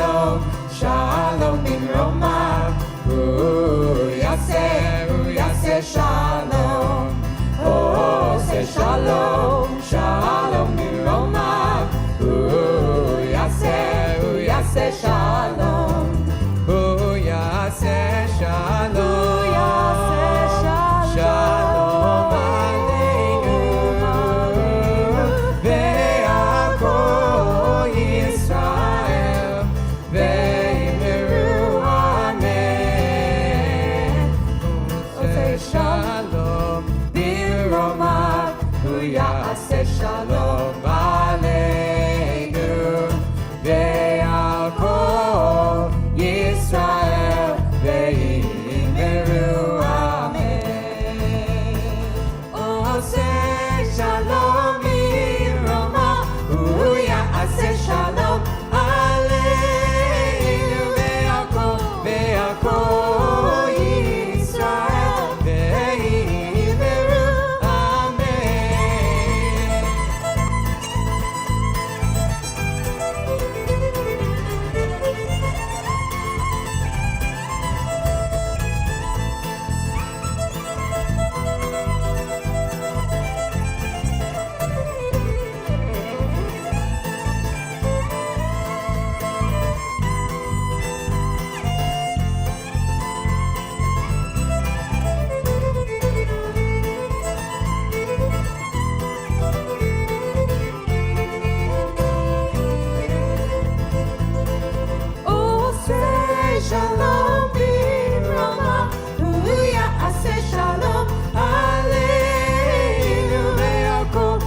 shalom, shalom במרומיו, הוא יעשה שלום, עושה שלום, שלום במרומיו, הוא יעשה שלום, הוא יעשה שלום, שלום עלינו ועל כל ישראל ואמרו אמן. עושה שלום במרומיו, הוא יעשה שלום עלינו ועל כל ישראל ואמרו אמן. עושה שלום במרומיו, הוא יעשה שלום עלינו ועל כל ישראל ואמרו אמן. עושה שלום במרומיו, הוא יעשה שלום עלינו ועל כל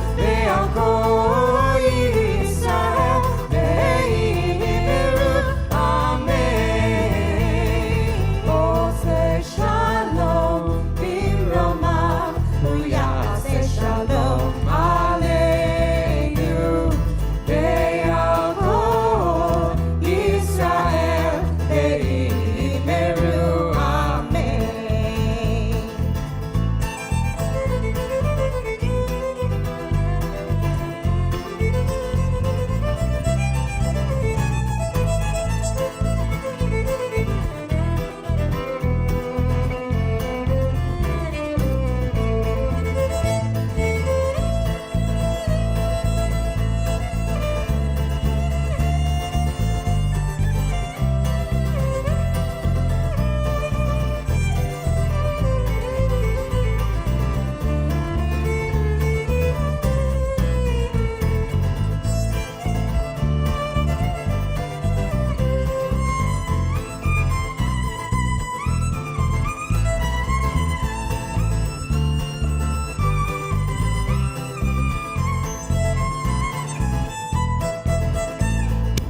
ישראל ואמרו אמן. עושה שלום במרומיו, הוא יעשה שלום עלינו ועל כל ישראל ואמרו אמן.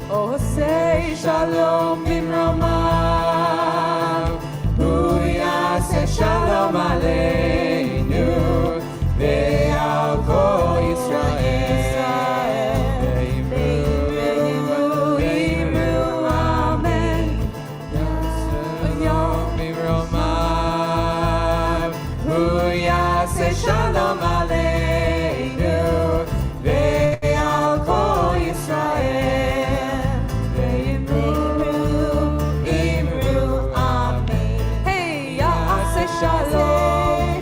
עושה שלום במרומיו, הוא יעשה שלום עלינו ועל כל ישראל ואמרו אמן. שלום במרומיו, הוא יעשה שלום עלינו ועל כל ישראל ואמרו אמן. Hey, יעשה שלום,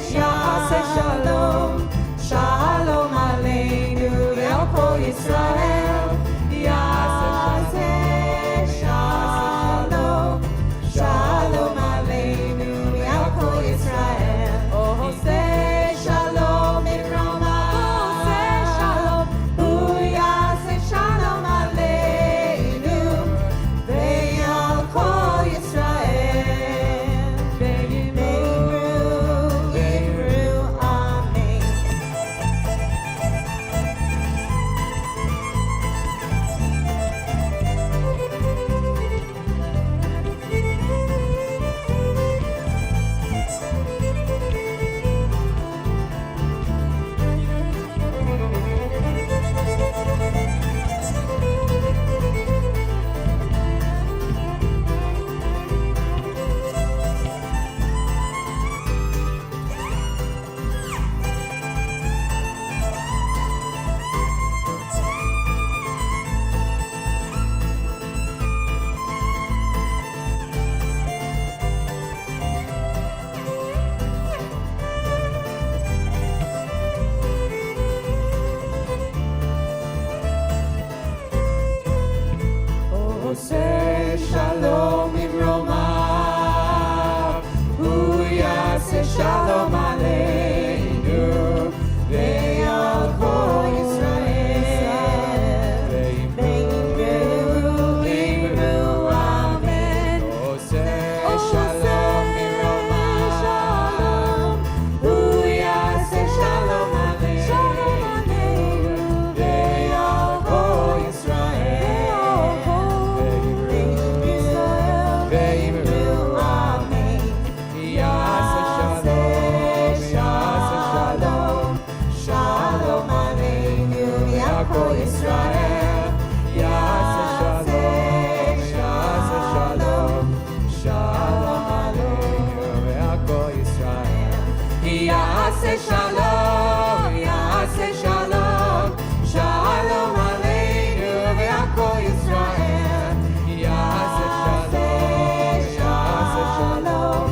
יעשה שלום, יעשה שלום, שלום עלינו ועל כל ישראל. יעשה שלום, יעשה שלום,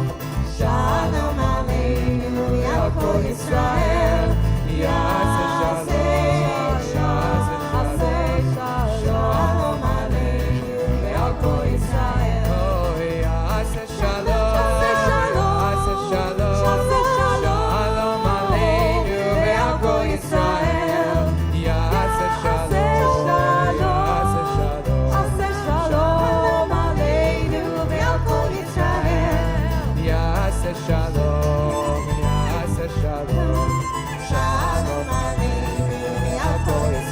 שלום עלינו ועל כל ישראל. יעשה שלום, יעשה שלום עלינו ועל כל ישראל. יעשה שלום, יעשה שלום, שלום עלינו ועל כל ישראל. יעשה שלום, יעשה שלום עלינו ועל כל ישראל. יעשה שלום, יעשה שלום, שלום עלינו ועל כל ישראל.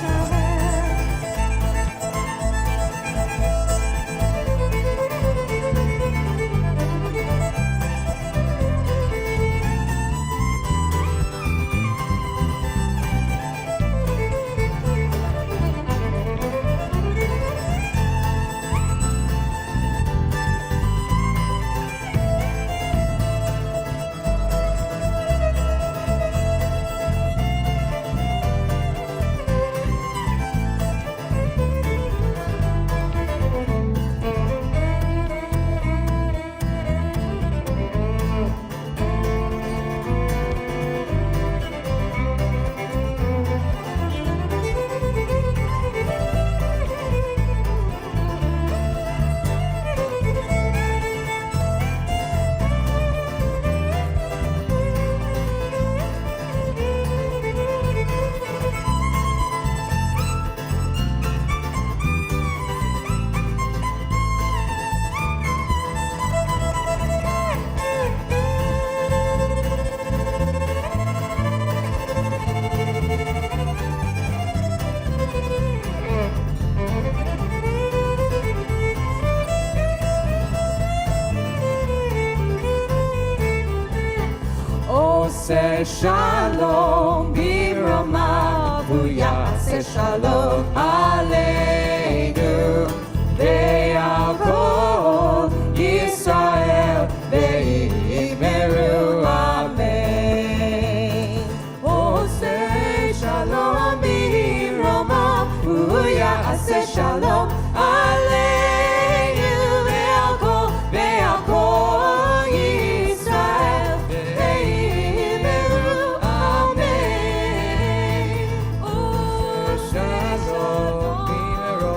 עושה שלום במרומיו, הוא יעשה שלום עלינו ועל כל ישראל, ויאמרו אמן. עושה שלום במרומיו, הוא יעשה שלום עלינו ועל כל ישראל, ויאמרו אמן. עושה שלום במרומיו,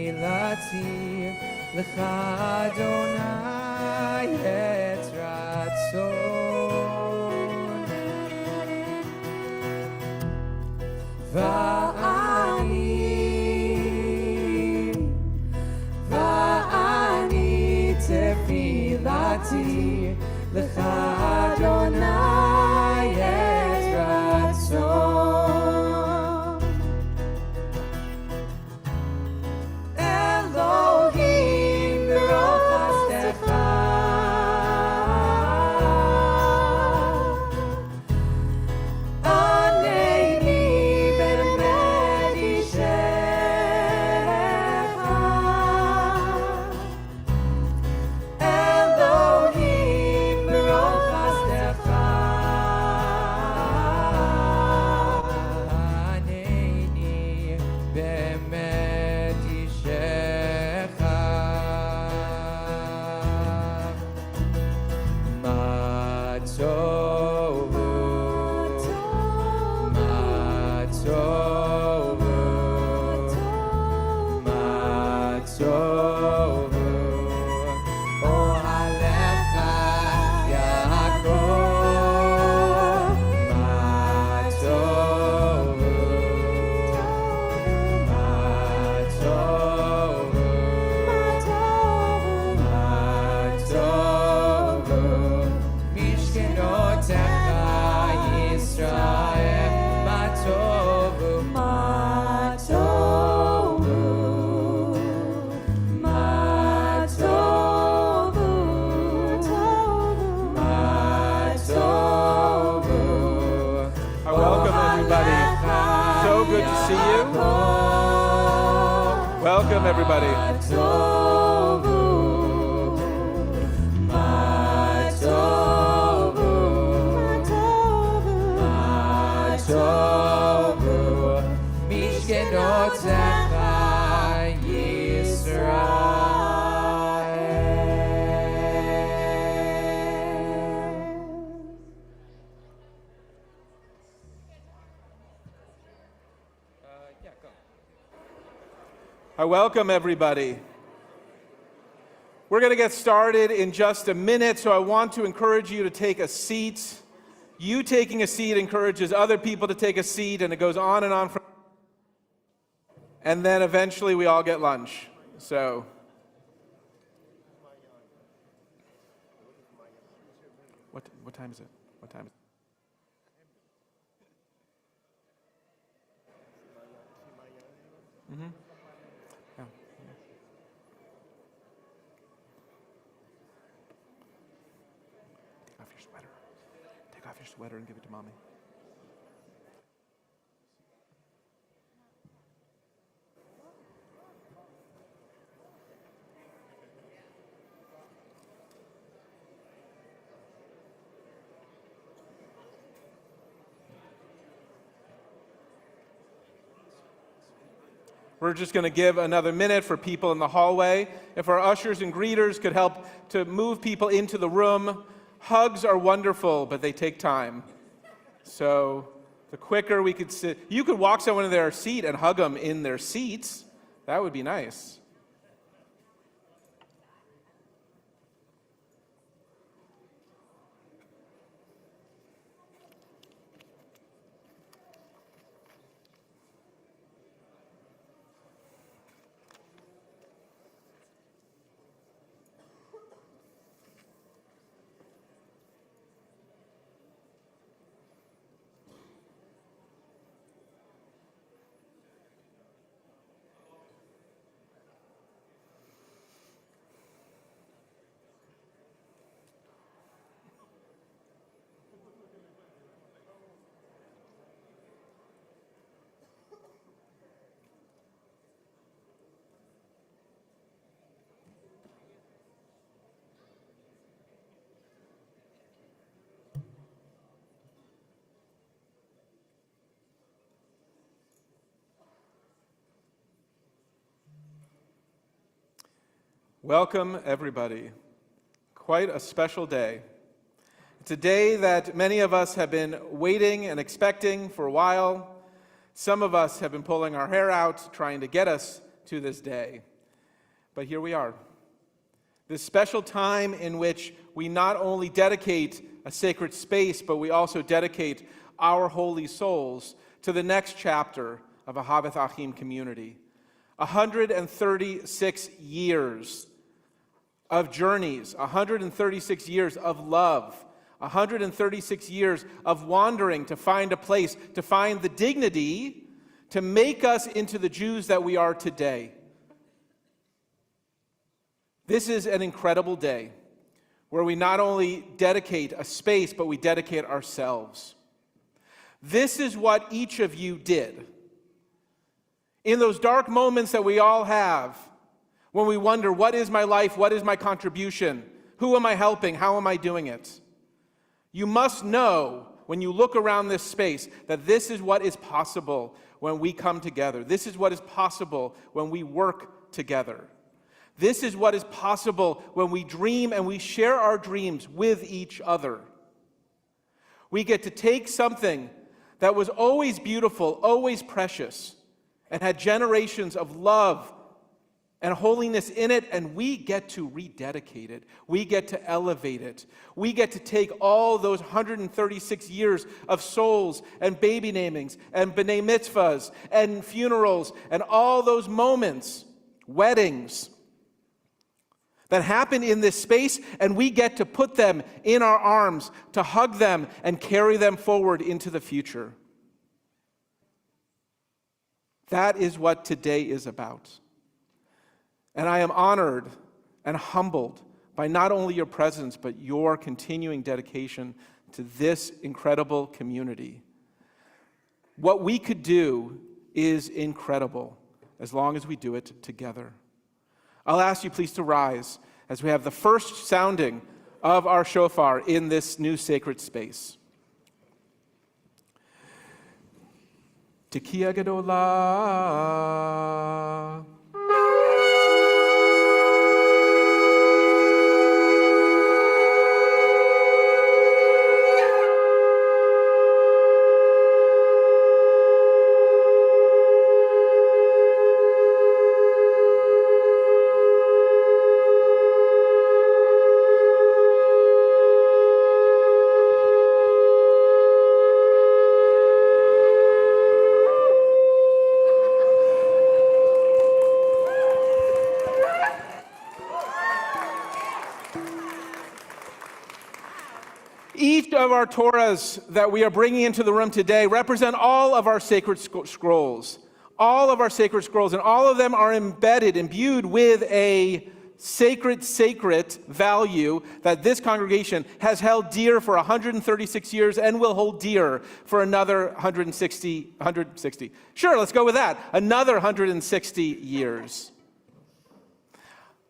תפילתי לך אדוני את רצון ואני תפילתי לך אדוני את רצון Welcome, everybody. I welcome everybody. We're going to get started in just a minute, so I want to encourage you to take a seat. You taking a seat encourages other people to take a seat, and it goes on and on. And then eventually we all get lunch. So, what time is it? What time is it? Mm-hmm. Yeah. Take off your sweater. Take off your sweater and give it to mommy. We're just going to give another minute for people in the hallway. If our ushers and greeters could help to move people into the room. Hugs are wonderful, but they take time. So the quicker we could sit, you could walk someone in their seat and hug them in their seats. That would be nice. Welcome, everybody. Quite a special day. It's a day that many of us have been waiting and expecting for a while. Some of us have been pulling our hair out trying to get us to this day. But here we are. This special time in which we not only dedicate a sacred space, but we also dedicate our holy souls to the next chapter of Ahavath Achim community. 136 years of journeys, 136 years of love, 136 years of wandering to find a place, to find the dignity to make us into the Jews that we are today. This is an incredible day where we not only dedicate a space, but we dedicate ourselves. This is what each of you did. In those dark moments that we all have, when we wonder, what is my life? What is my contribution? Who am I helping? How am I doing it? You must know, when you look around this space, that this is what is possible when we come together. This is what is possible when we work together. This is what is possible when we dream and we share our dreams with each other. We get to take something that was always beautiful, always precious, and had generations of love and holiness in it, and we get to rededicate it. We get to elevate it. We get to take all those 136 years of souls and baby namings and b'nai mitzvahs and funerals and all those moments, weddings, that happen in this space, and we get to put them in our arms, to hug them and carry them forward into the future. That is what today is about. And I am honored and humbled by not only your presence, but your continuing dedication to this incredible community. What we could do is incredible, as long as we do it together. I'll ask you please to rise as we have the first sounding of our shofar in this new sacred space. Tekiah Gedolah. Each of our Torahs that we are bringing into the room today represent all of our sacred scrolls. All of our sacred scrolls, and all of them are imbued with a sacred value that this congregation has held dear for 136 years and will hold dear for another 160. Sure, let's go with that. Another 160 years.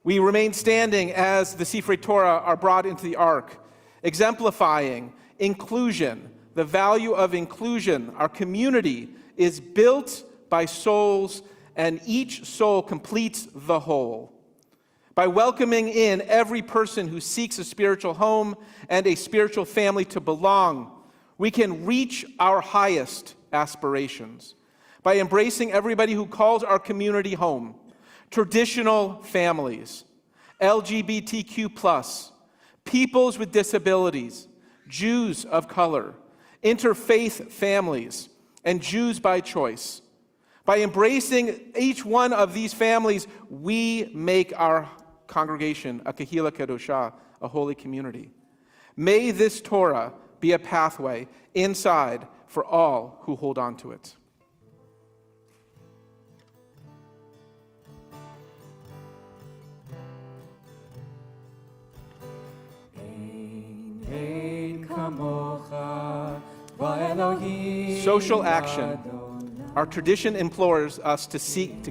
We remain standing as the Sifrei Torah are brought into the ark, exemplifying inclusion, the value of inclusion. Our community is built by souls, and each soul completes the whole. By welcoming in every person who seeks a spiritual home and a spiritual family to belong, we can reach our highest aspirations. By embracing everybody who calls our community home, traditional families, LGBTQ+, peoples with disabilities, Jews of color, interfaith families, and Jews by choice. By embracing each one of these families, we make our congregation a Kehillah Kedoshah, a holy community. May this Torah be a pathway inside for all who hold on to it. Social action. Our tradition implores us to seek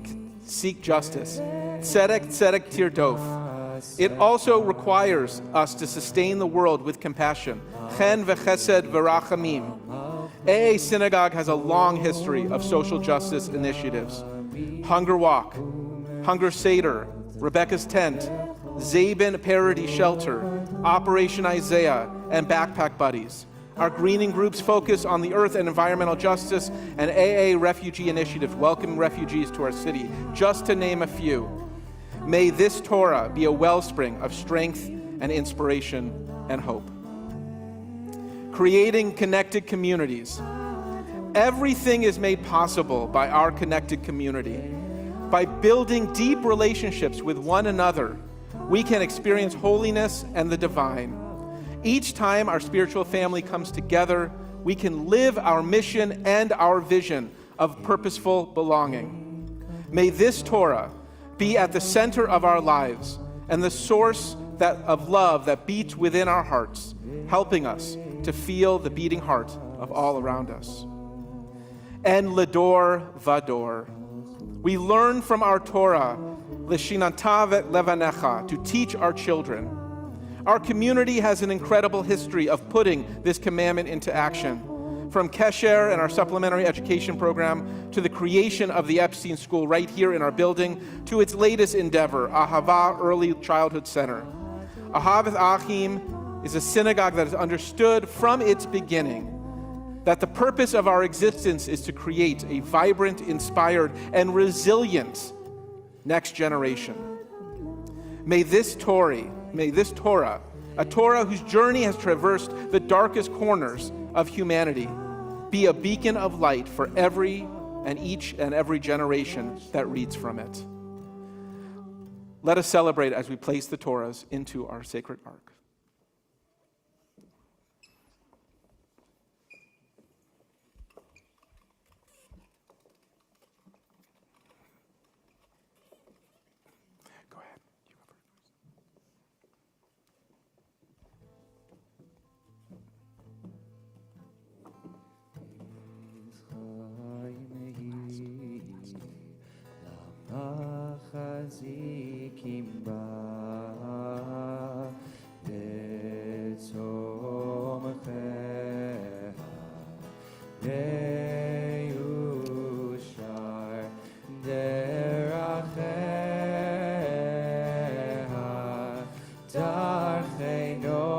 justice. Tzedek, tzedek tirdof. It also requires us to sustain the world with compassion. Chen v'chesed v'rachamim. AA Synagogue has a long history of social justice initiatives. Hunger Walk, Hunger Seder, Rebecca's Tent, Zabin Parity Shelter, Operation Isaiah, and Backpack Buddies. Our greening groups focus on the earth and environmental justice, and AA refugee initiatives welcoming refugees to our city, just to name a few. May this Torah be a wellspring of strength and inspiration and hope. Creating connected communities. Everything is made possible by our connected community. By building deep relationships with one another, we can experience holiness and the divine. Each time our spiritual family comes together, we can live our mission and our vision of purposeful belonging. May this Torah be at the center of our lives and the source of love that beats within our hearts, helping us to feel the beating heart of all around us. And Ledor Vador. We learn from our Torah, L'shinantav levanecha, to teach our children. Our community has an incredible history of putting this commandment into action. From Kesher and our supplementary education program, to the creation of the Epstein School right here in our building, to its latest endeavor, Ahava Early Childhood Center. Ahavath Achim is a synagogue that has understood from its beginning that the purpose of our existence is to create a vibrant, inspired, and resilient next generation. May this Torah, a Torah whose journey has traversed the darkest corners of humanity, be a beacon of light for each and every generation that reads from it. Let us celebrate as we place the Torahs into our sacred ark. Chazikim ba betzomchecha leyushar derachecha darchei noam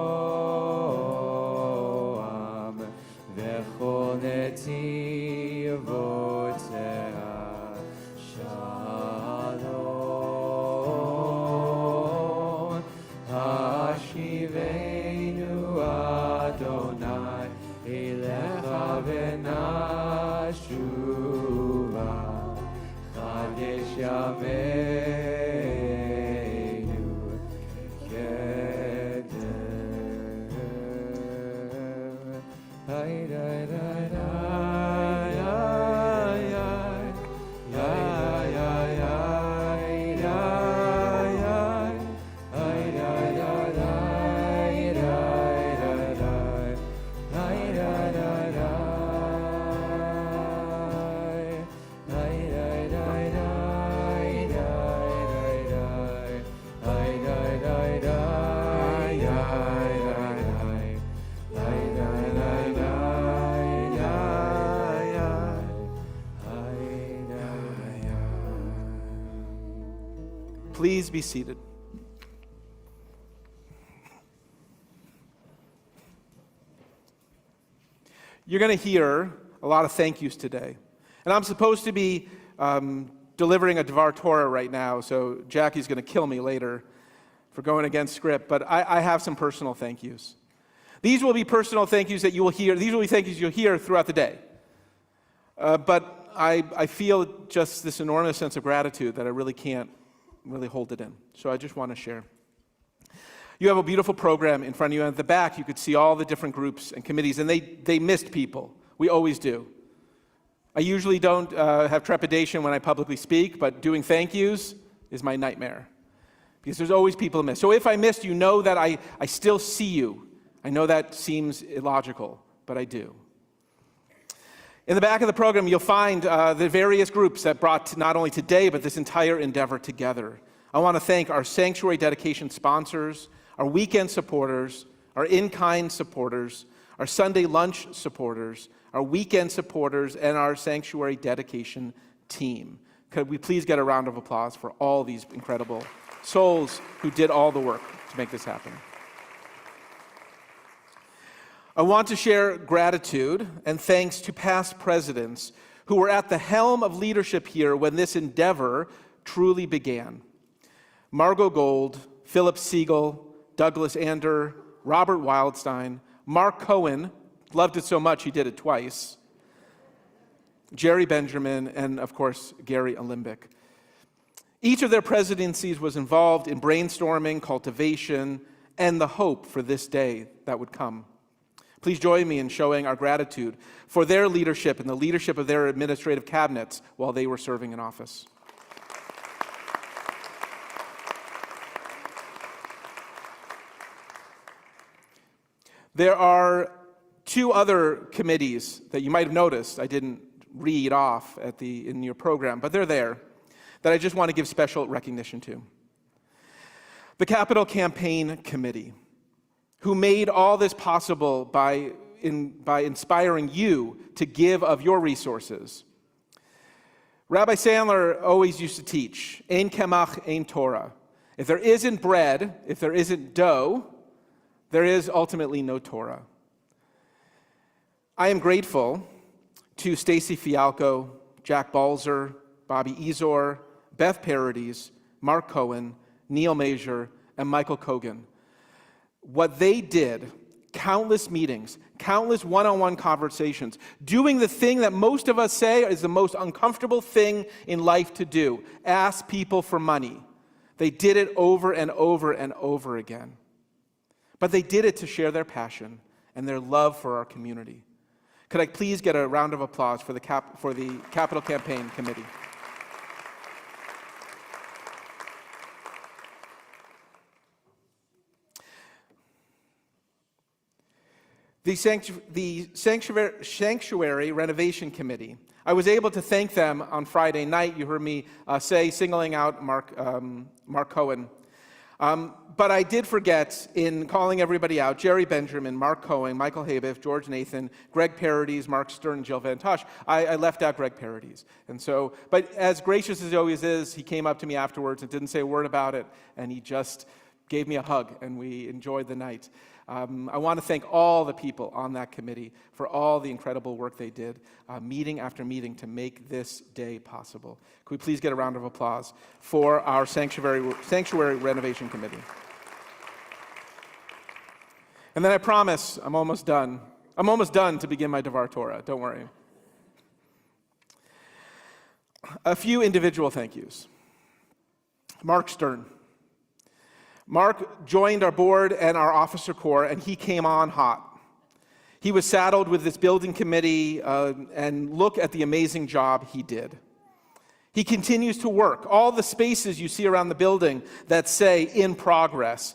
vechol netivotzecha Please be seated. You're going to hear a lot of thank yous today. And I'm supposed to be delivering a Dvar Torah right now, so Jackie's going to kill me later for going against script, but I have some personal thank yous. These will be personal thank yous that you will hear. These will be thank yous you'll hear throughout the day. But I feel just this enormous sense of gratitude that I really can't really hold it in. So I just want to share. You have a beautiful program in front of you, and at the back you could see all the different groups and committees, and they missed people. We always do. I usually don't have trepidation when I publicly speak, but doing thank yous is my nightmare, because there's always people to miss. So if I missed, you know that I still see you. I know that seems illogical, but I do. In the back of the program, you'll find the various groups that brought not only today, but this entire endeavor together. I want to thank our sanctuary dedication sponsors, our weekend supporters, our in-kind supporters, our Sunday lunch supporters, our weekend supporters, and our sanctuary dedication team. Could we please get a round of applause for all these incredible souls who did all the work to make this happen. I want to share gratitude and thanks to past presidents who were at the helm of leadership here when this endeavor truly began. Margot Gold, Philip Siegel, Douglas Ander, Robert Wildstein, Mark Cohen, loved it so much he did it twice, Jerry Benjamin, and of course, Gary Olimbic. Each of their presidencies was involved in brainstorming, cultivation, and the hope for this day that would come. Please join me in showing our gratitude for their leadership and the leadership of their administrative cabinets while they were serving in office. There are two other committees that you might have noticed I didn't read off in your program, but they're there, that I just want to give special recognition to. The Capital Campaign Committee, who made all this possible by inspiring you to give of your resources. Rabbi Sandler always used to teach, Ein Kemach, Ein Torah. If there isn't bread, if there isn't dough, there is ultimately no Torah. I am grateful to Stacy Fialco, Jack Balzer, Bobby Ezor, Beth Parodies, Mark Cohen, Neil Major, and Michael Kogan. What they did, countless meetings, countless one-on-one conversations, doing the thing that most of us say is the most uncomfortable thing in life to do, ask people for money. They did it over and over and over again. But they did it to share their passion and their love for our community. Could I please get a round of applause for the Capital Campaign Committee? The Sanctuary Renovation Committee, I was able to thank them on Friday night. You heard me singling out Mark Cohen. But I did forget, in calling everybody out, Jerry Benjamin, Mark Cohen, Michael Habiff, George Nathan, Greg Parodies, Mark Stern, and Jill Van Tosh. I left out Greg Parodies. And so, but as gracious as he always is, he came up to me afterwards and didn't say a word about it, and he just gave me a hug, and we enjoyed the night. I want to thank all the people on that committee for all the incredible work they did, meeting after meeting, to make this day possible. Could we please get a round of applause for our Sanctuary Renovation Committee? And then I promise I'm almost done. I'm almost done to begin my Devar Torah. Don't worry. A few individual thank yous. Mark Stern. Mark joined our board and our officer corps, and he came on hot. He was saddled with this building committee, and look at the amazing job he did. He continues to work. All the spaces you see around the building that say "in progress,"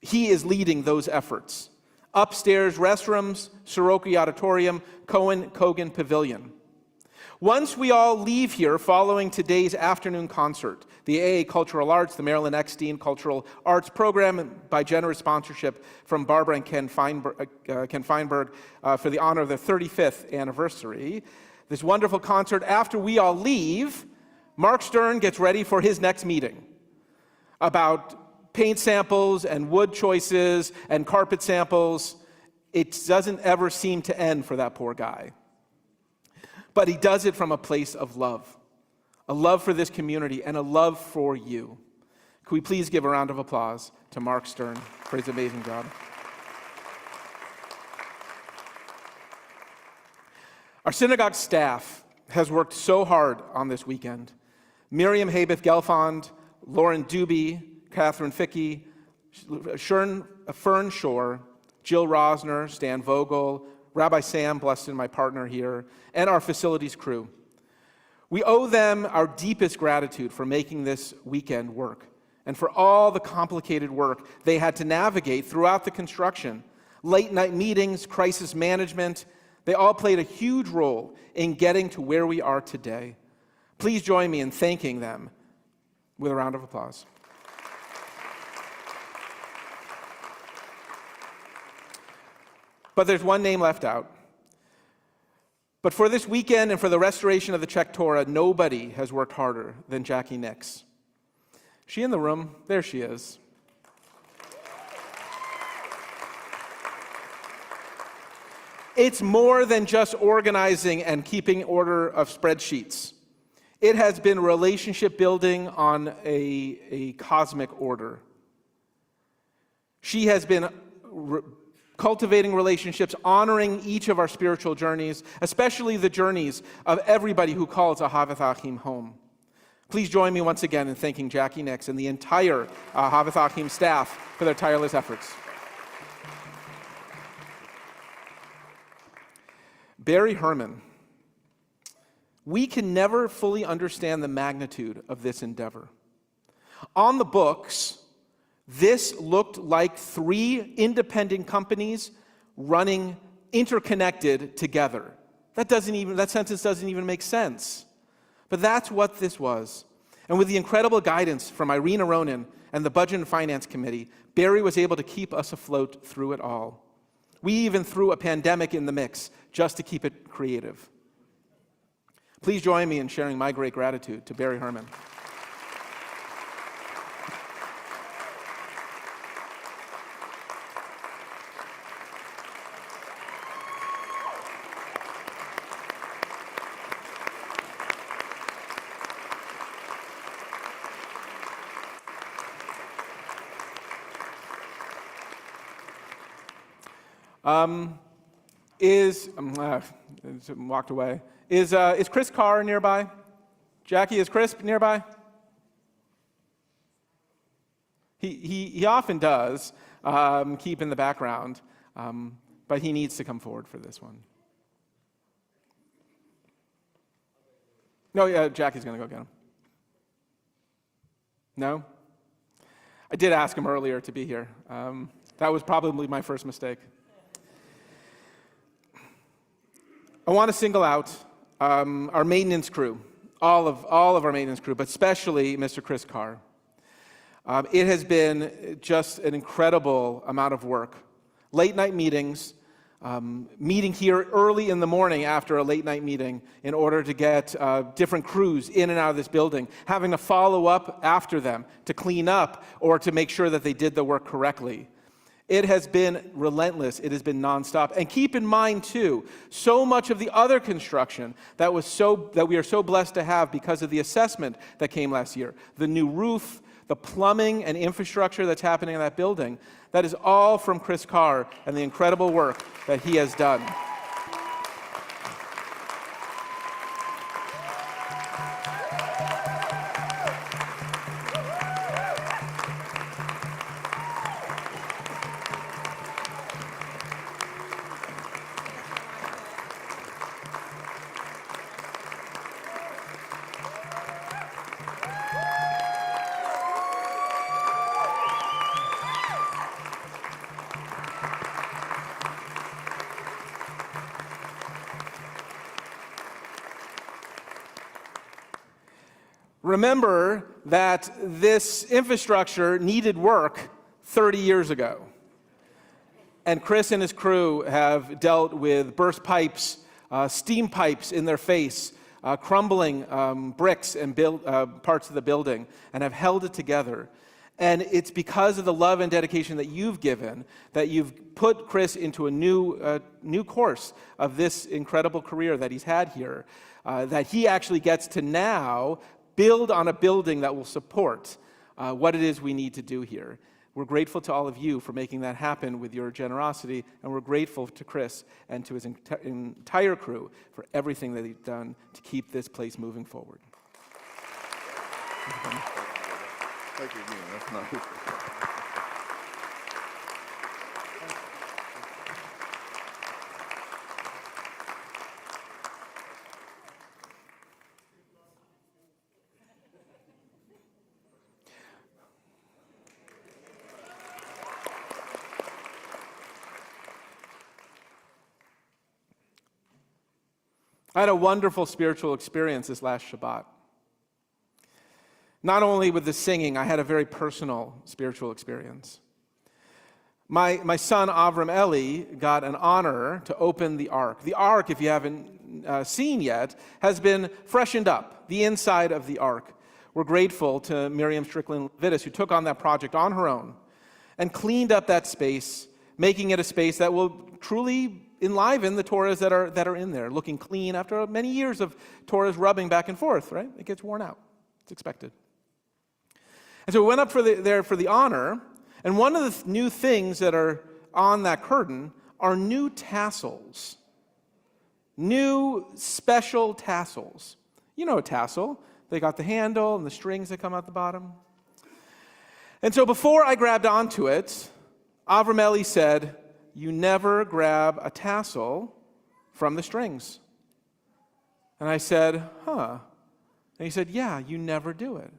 he is leading those efforts. Upstairs, restrooms, Soroki Auditorium, Kogan Pavilion. Once we all leave here following today's afternoon concert, the AA Cultural Arts, the Marilyn Eckstein Cultural Arts Program, by generous sponsorship from Barbara and Ken Feinberg for the honor of their 35th anniversary, this wonderful concert, after we all leave, Mark Stern gets ready for his next meeting about paint samples and wood choices and carpet samples. It doesn't ever seem to end for that poor guy. But he does it from a place of love, a love for this community and a love for you. Can we please give a round of applause to Mark Stern for his amazing job? Our synagogue staff has worked so hard on this weekend. Miriam Habiff-Gelfond, Lauren Doobie, Catherine Fickey, Fern Shore, Jill Rosner, Stan Vogel, Rabbi Sam Blustin, my partner here, and our facilities crew. We owe them our deepest gratitude for making this weekend work and for all the complicated work they had to navigate throughout the construction. Late night meetings, crisis management, they all played a huge role in getting to where we are today. Please join me in thanking them with a round of applause. But there's one name left out. But for this weekend and for the restoration of the Czech Torah, nobody has worked harder than Jackie Nix. She in the room? There she is. It's more than just organizing and keeping order of spreadsheets. It has been relationship building on a cosmic order. She has been cultivating relationships, honoring each of our spiritual journeys, especially the journeys of everybody who calls Ahavath Achim home. Please join me once again in thanking Jackie Nix and the entire Ahavath Achim staff for their tireless efforts. Barry Herman. We can never fully understand the magnitude of this endeavor. On the books, this looked like 3 independent companies running interconnected together. That sentence doesn't even make sense. But that's what this was. And with the incredible guidance from Irina Ronin and the Budget and Finance Committee, Barry was able to keep us afloat through it all. We even threw a pandemic in the mix just to keep it creative. Please join me in sharing my great gratitude to Barry Herman. Walked away. Is Chris Carr nearby? Jackie, is Chris nearby? He often does keep in the background, but he needs to come forward for this one. No, yeah, Jackie's going to go get him. No? I did ask him earlier to be here. That was probably my first mistake. I want to single out our maintenance crew, all of our maintenance crew, but especially Mr. Chris Carr. It has been just an incredible amount of work. Late night meetings, meeting here early in the morning after a late night meeting in order to get different crews in and out of this building, having to follow up after them to clean up or to make sure that they did the work correctly. It has been relentless. It has been nonstop. And keep in mind, too, so much of the other construction that we are so blessed to have because of the assessment that came last year, the new roof, the plumbing and infrastructure that's happening in that building, that is all from Chris Carr and the incredible work that he has done. Remember that this infrastructure needed work 30 years ago. And Chris and his crew have dealt with burst pipes, steam pipes in their face, crumbling bricks and parts of the building, and have held it together. And it's because of the love and dedication that you've given that you've put Chris into a new course of this incredible career that he's had here, that he actually gets to now build on a building that will support what it is we need to do here. We're grateful to all of you for making that happen with your generosity, and we're grateful to Chris and to his entire crew for everything that he's done to keep this place moving forward. Thank you again. That's nice. I had a wonderful spiritual experience this last Shabbat. Not only with the singing, I had a very personal spiritual experience. My son, Avram Eli, got an honor to open the Ark. The Ark, if you haven't seen yet, has been freshened up, the inside of the Ark. We're grateful to Miriam Strickland-Levitas, who took on that project on her own and cleaned up that space, making it a space that will truly enliven the Torahs that are in there, looking clean after many years of Torahs rubbing back and forth, right? It gets worn out. It's expected. And so we went up there for the honor, and one of the new things that are on that curtain are new tassels. New special tassels. You know a tassel. They got the handle and the strings that come out the bottom. And so before I grabbed onto it, Avram said, "You never grab a tassel from the strings." And I said, "Huh." And he said, "Yeah, you never do it."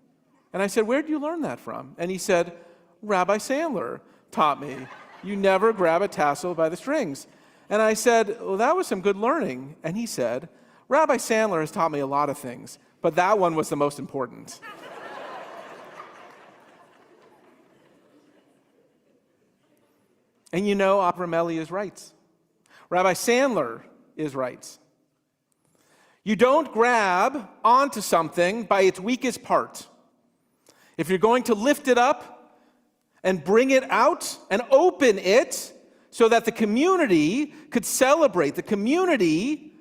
And I said, "Where did you learn that from?" And he said, "Rabbi Sandler taught me. You never grab a tassel by the strings." And I said, "Well, that was some good learning." And he said, "Rabbi Sandler has taught me a lot of things, but that one was the most important." And you know, Avram is right. Rabbi Sandler is right. You don't grab onto something by its weakest part. If you're going to lift it up and bring it out and open it so that the community could celebrate, the community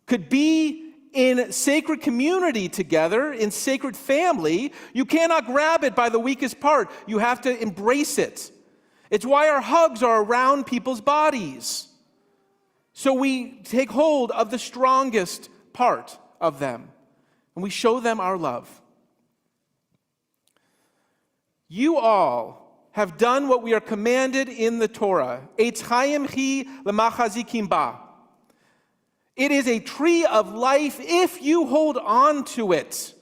could be in sacred community together, in sacred family, you cannot grab it by the weakest part. You have to embrace it. It's why our hugs are around people's bodies. So we take hold of the strongest part of them, and we show them our love. You all have done what we are commanded in the Torah. Eitz Chaim hi l'machazikim ba. It is a tree of life if you hold on to it,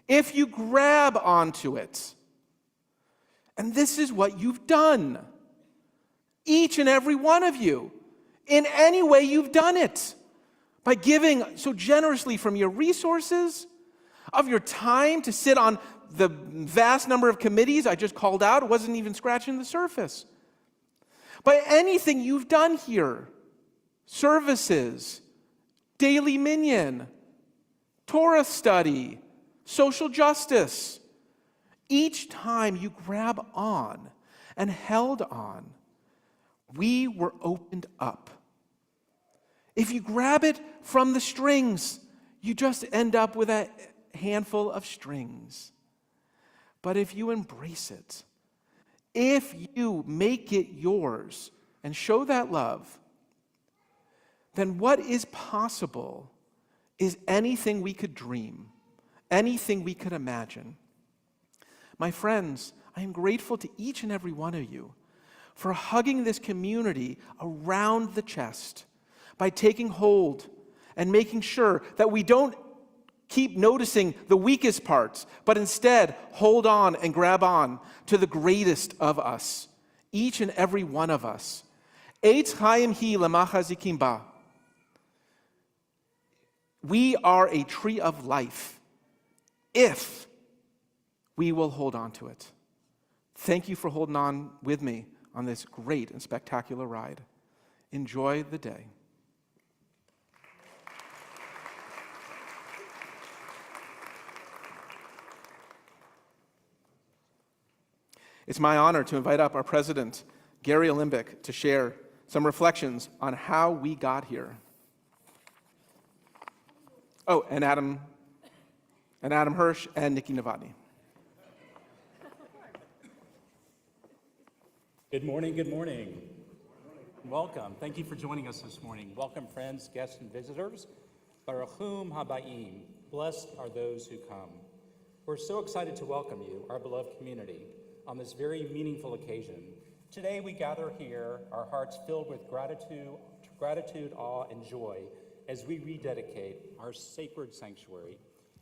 if you grab onto it. And this is what you've done. Each and every one of you. In any way you've done it. By giving so generously from your resources, of your time to sit on the vast number of committees I just called out. It wasn't even scratching the surface. By anything you've done here. Services, daily minyan, Torah study, social justice. Each time you grab on and held on, we were opened up. If you grab it from the strings, you just end up with a handful of strings. But if you embrace it, if you make it yours and show that love, then what is possible is anything we could dream, anything we could imagine. My friends, I am grateful to each and every one of you for hugging this community around the chest by taking hold and making sure that we don't keep noticing the weakest parts, but instead hold on and grab on to the greatest of us, each and every one of us. Eitz Chaim hi l'machazikim ba. We are a tree of life if we will hold on to it. Thank you for holding on with me on this great and spectacular ride. Enjoy the day. It's my honor to invite up our president, Gary Olimbic, to share some reflections on how we got here. Oh, and Adam Hirsch and Nikki Novotny. Good morning, good morning. Welcome. Thank you for joining us this morning. Welcome, friends, guests, and visitors. Baruchum habayim. Blessed are those who come. We're so excited to welcome you, our beloved community, on this very meaningful occasion. Today we gather here, our hearts filled with gratitude, awe, and joy as we rededicate our sacred sanctuary.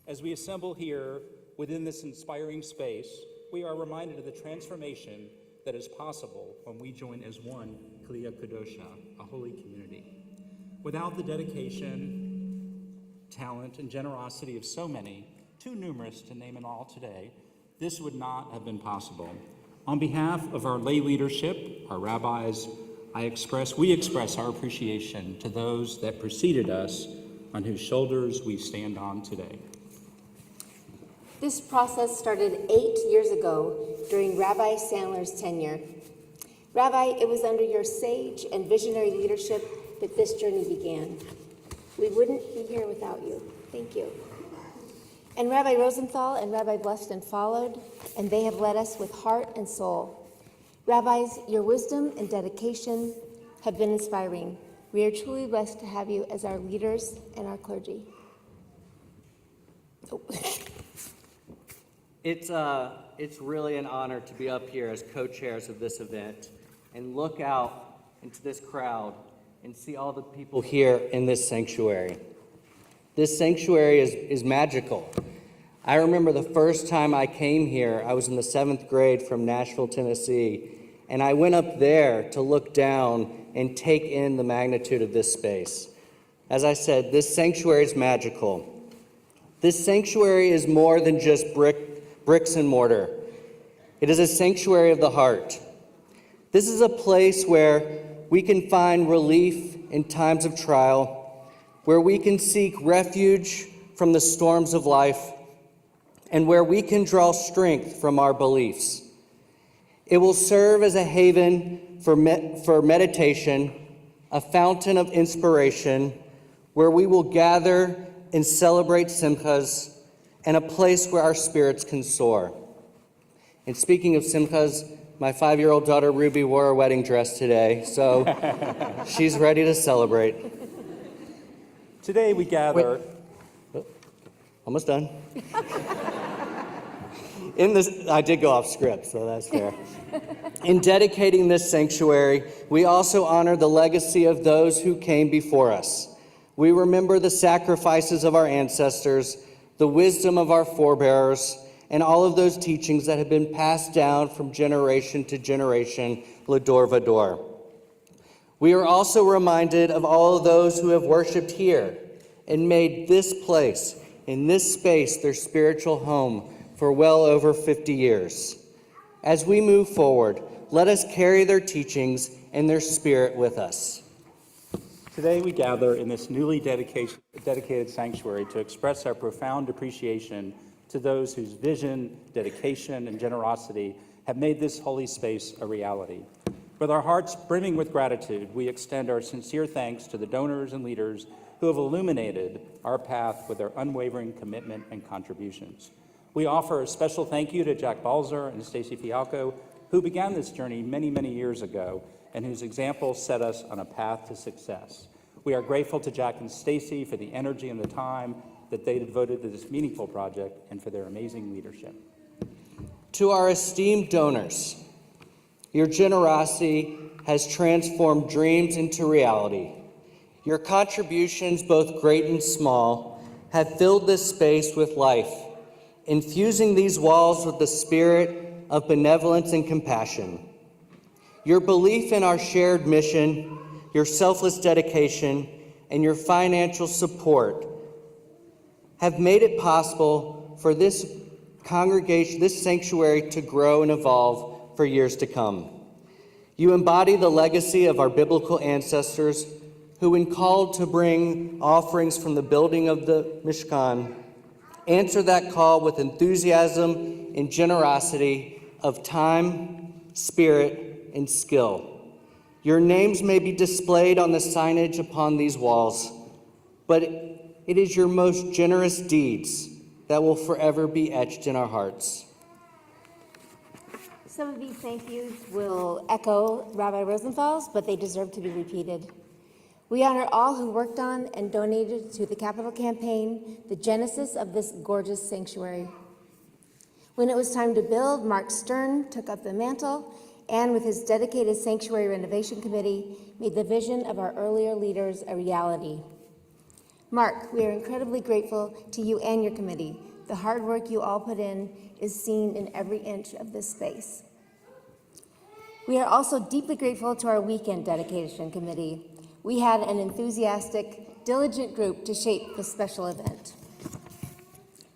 As we assemble here within this inspiring space, we are reminded of the transformation that is possible when we join as one Kliya Kadosha, a holy community. Without the dedication, talent, and generosity of so many, too numerous to name them all today, this would not have been possible. On behalf of our lay leadership, our rabbis, we express our appreciation to those that preceded us, on whose shoulders we stand on today. This process started 8 years ago during Rabbi Sandler's tenure. Rabbi, it was under your sage and visionary leadership that this journey began. We wouldn't be here without you. Thank you. And Rabbi Rosenthal and Rabbi Blustin followed, and they have led us with heart and soul. Rabbis, your wisdom and dedication have been inspiring. We are truly blessed to have you as our leaders and our clergy. Oh. It's really an honor to be up here as co-chairs of this event and look out into this crowd and see all the people here in this sanctuary. This sanctuary is magical. I remember the first time I came here, I was in the 7th grade from Nashville, Tennessee, and I went up there to look down and take in the magnitude of this space. As I said, this sanctuary is magical. This sanctuary is more than just bricks and mortar. It is a sanctuary of the heart. This is a place where we can find relief in times of trial, where we can seek refuge from the storms of life, and where we can draw strength from our beliefs. It will serve as a haven for meditation, a fountain of inspiration, where we will gather and celebrate simchas, and a place where our spirits can soar. And speaking of simchas, my 5-year-old daughter Ruby wore a wedding dress today, so she's ready to celebrate. Today we gather. Almost done. I did go off script, so that's fair. In dedicating this sanctuary, we also honor the legacy of those who came before us. We remember the sacrifices of our ancestors, the wisdom of our forebears, and all of those teachings that have been passed down from generation to generation, l'dor vador. We are also reminded of all of those who have worshiped here and made this place, in this space, their spiritual home for well over 50 years. As we move forward, let us carry their teachings and their spirit with us. Today we gather in this newly dedicated sanctuary to express our profound appreciation to those whose vision, dedication, and generosity have made this holy space a reality. With our hearts brimming with gratitude, we extend our sincere thanks to the donors and leaders who have illuminated our path with their unwavering commitment and contributions. We offer a special thank you to Jack Balzer and Stacy Fialco, who began this journey many, many years ago and whose example set us on a path to success. We are grateful to Jack and Stacy for the energy and the time that they devoted to this meaningful project and for their amazing leadership. To our esteemed donors, your generosity has transformed dreams into reality. Your contributions, both great and small, have filled this space with life, infusing these walls with the spirit of benevolence and compassion. Your belief in our shared mission, your selfless dedication, and your financial support have made it possible for this congregation, this sanctuary, to grow and evolve for years to come. You embody the legacy of our biblical ancestors who, when called to bring offerings from the building of the Mishkan, answer that call with enthusiasm and generosity of time, spirit, and skill. Your names may be displayed on the signage upon these walls, but it is your most generous deeds that will forever be etched in our hearts. Some of these thank yous will echo Rabbi Rosenthal's, but they deserve to be repeated. We honor all who worked on and donated to the Capital Campaign, the genesis of this gorgeous sanctuary. When it was time to build, Mark Stern took up the mantle and, with his dedicated Sanctuary Renovation Committee, made the vision of our earlier leaders a reality. Mark, we are incredibly grateful to you and your committee. The hard work you all put in is seen in every inch of this space. We are also deeply grateful to our Weekend Dedication Committee. We had an enthusiastic, diligent group to shape this special event.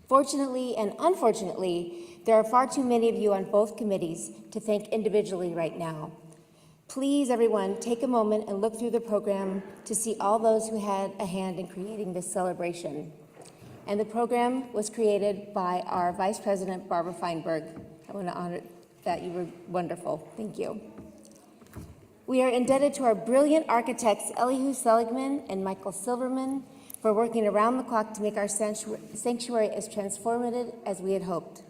Fortunately and unfortunately, there are far too many of you on both committees to thank individually right now. Please, everyone, take a moment and look through the program to see all those who had a hand in creating this celebration. And the program was created by our Vice President, Barbara Feinberg. I want to honor that. You were wonderful. Thank you. We are indebted to our brilliant architects, Elihu Seligman and Michael Silverman, for working around the clock to make our sanctuary as transformative as we had hoped.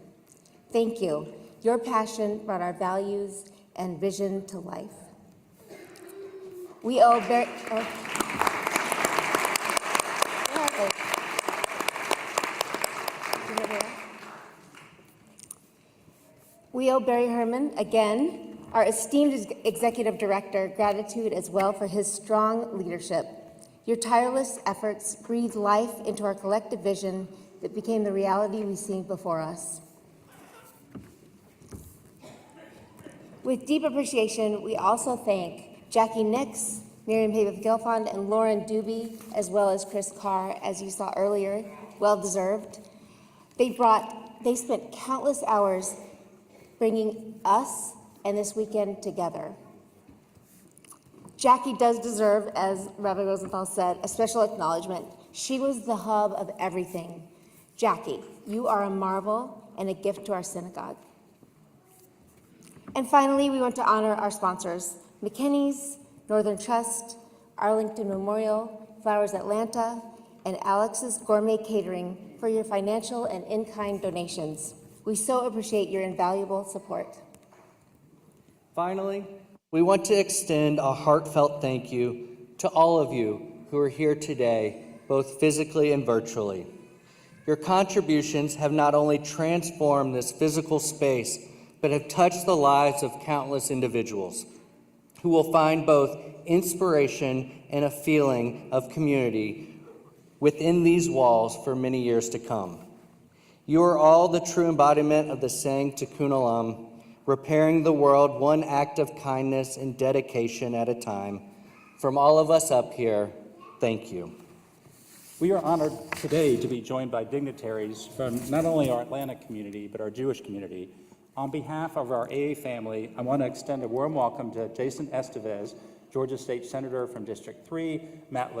Thank you. Your passion brought our values and vision to life. We owe Barry Herman, again, our esteemed executive director, gratitude as well for his strong leadership. Your tireless efforts breathed life into our collective vision that became the reality we see before us. With deep appreciation, we also thank Jackie Nix, Miriam Haveth-Gilfond, and Lauren Doobie, as well as Chris Carr, as you saw earlier, well-deserved. They spent countless hours bringing us and this weekend together. Jackie does deserve, as Rabbi Rosenthal said, a special acknowledgement. She was the hub of everything. Jackie, you are a marvel and a gift to our synagogue. And finally, we want to honor our sponsors, McKinney's, Northern Trust, Arlington Memorial, Flowers Atlanta, and Alex's Gourmet Catering for your financial and in-kind donations. We so appreciate your invaluable support. Finally, we want to extend a heartfelt thank you to all of you who are here today, both physically and virtually. Your contributions have not only transformed this physical space, but have touched the lives of countless individuals who will find both inspiration and a feeling of community within these walls for many years to come. You are all the true embodiment of the saying Tikkun Olam, repairing the world one act of kindness and dedication at a time. From all of us up here, thank you. We are honored today to be joined by dignitaries from not only our Atlanta community, but our Jewish community. On behalf of our AA family, I want to extend a warm welcome to Jason Estevez, Georgia State Senator from District 3, Matt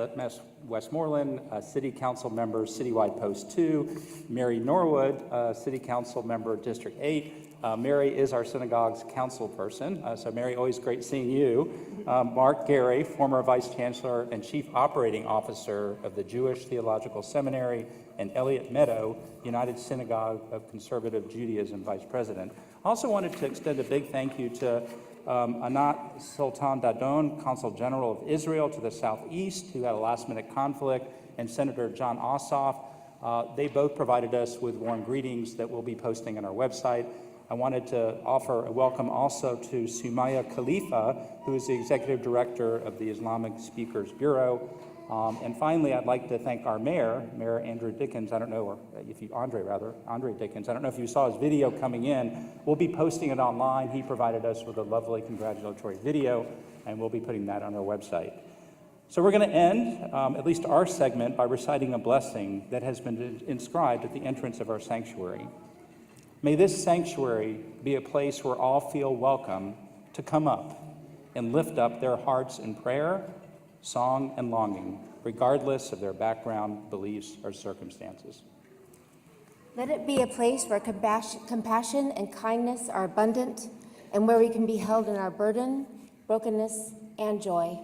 Westmoreland, City Council Member, Citywide Post 2, Mary Norwood, City Council Member, District 8. Mary is our synagogue's council person, so Mary, always great seeing you. Mark Gary, former Vice Chancellor and Chief Operating Officer of the Jewish Theological Seminary, and Elliot Meadow, United Synagogue of Conservative Judaism Vice President. I also wanted to extend a big thank you to Anat Sultan Dadon, Consul General of Israel to the Southeast, who had a last-minute conflict, and Senator John Ossoff. They both provided us with warm greetings that we'll be posting on our website. I wanted to offer a welcome also to Sumaya Khalifa, who is the Executive Director of the Islamic Speakers Bureau. And finally, I'd like to thank our mayor, Mayor Andrew Dickens. I don't know, Andre Dickens. I don't know if you saw his video coming in. We'll be posting it online. He provided us with a lovely congratulatory video, and we'll be putting that on our website. So we're going to end, at least our segment, by reciting a blessing that has been inscribed at the entrance of our sanctuary. May this sanctuary be a place where all feel welcome to come up and lift up their hearts in prayer, song, and longing, regardless of their background, beliefs, or circumstances. Let it be a place where compassion and kindness are abundant and where we can be held in our burden, brokenness, and joy.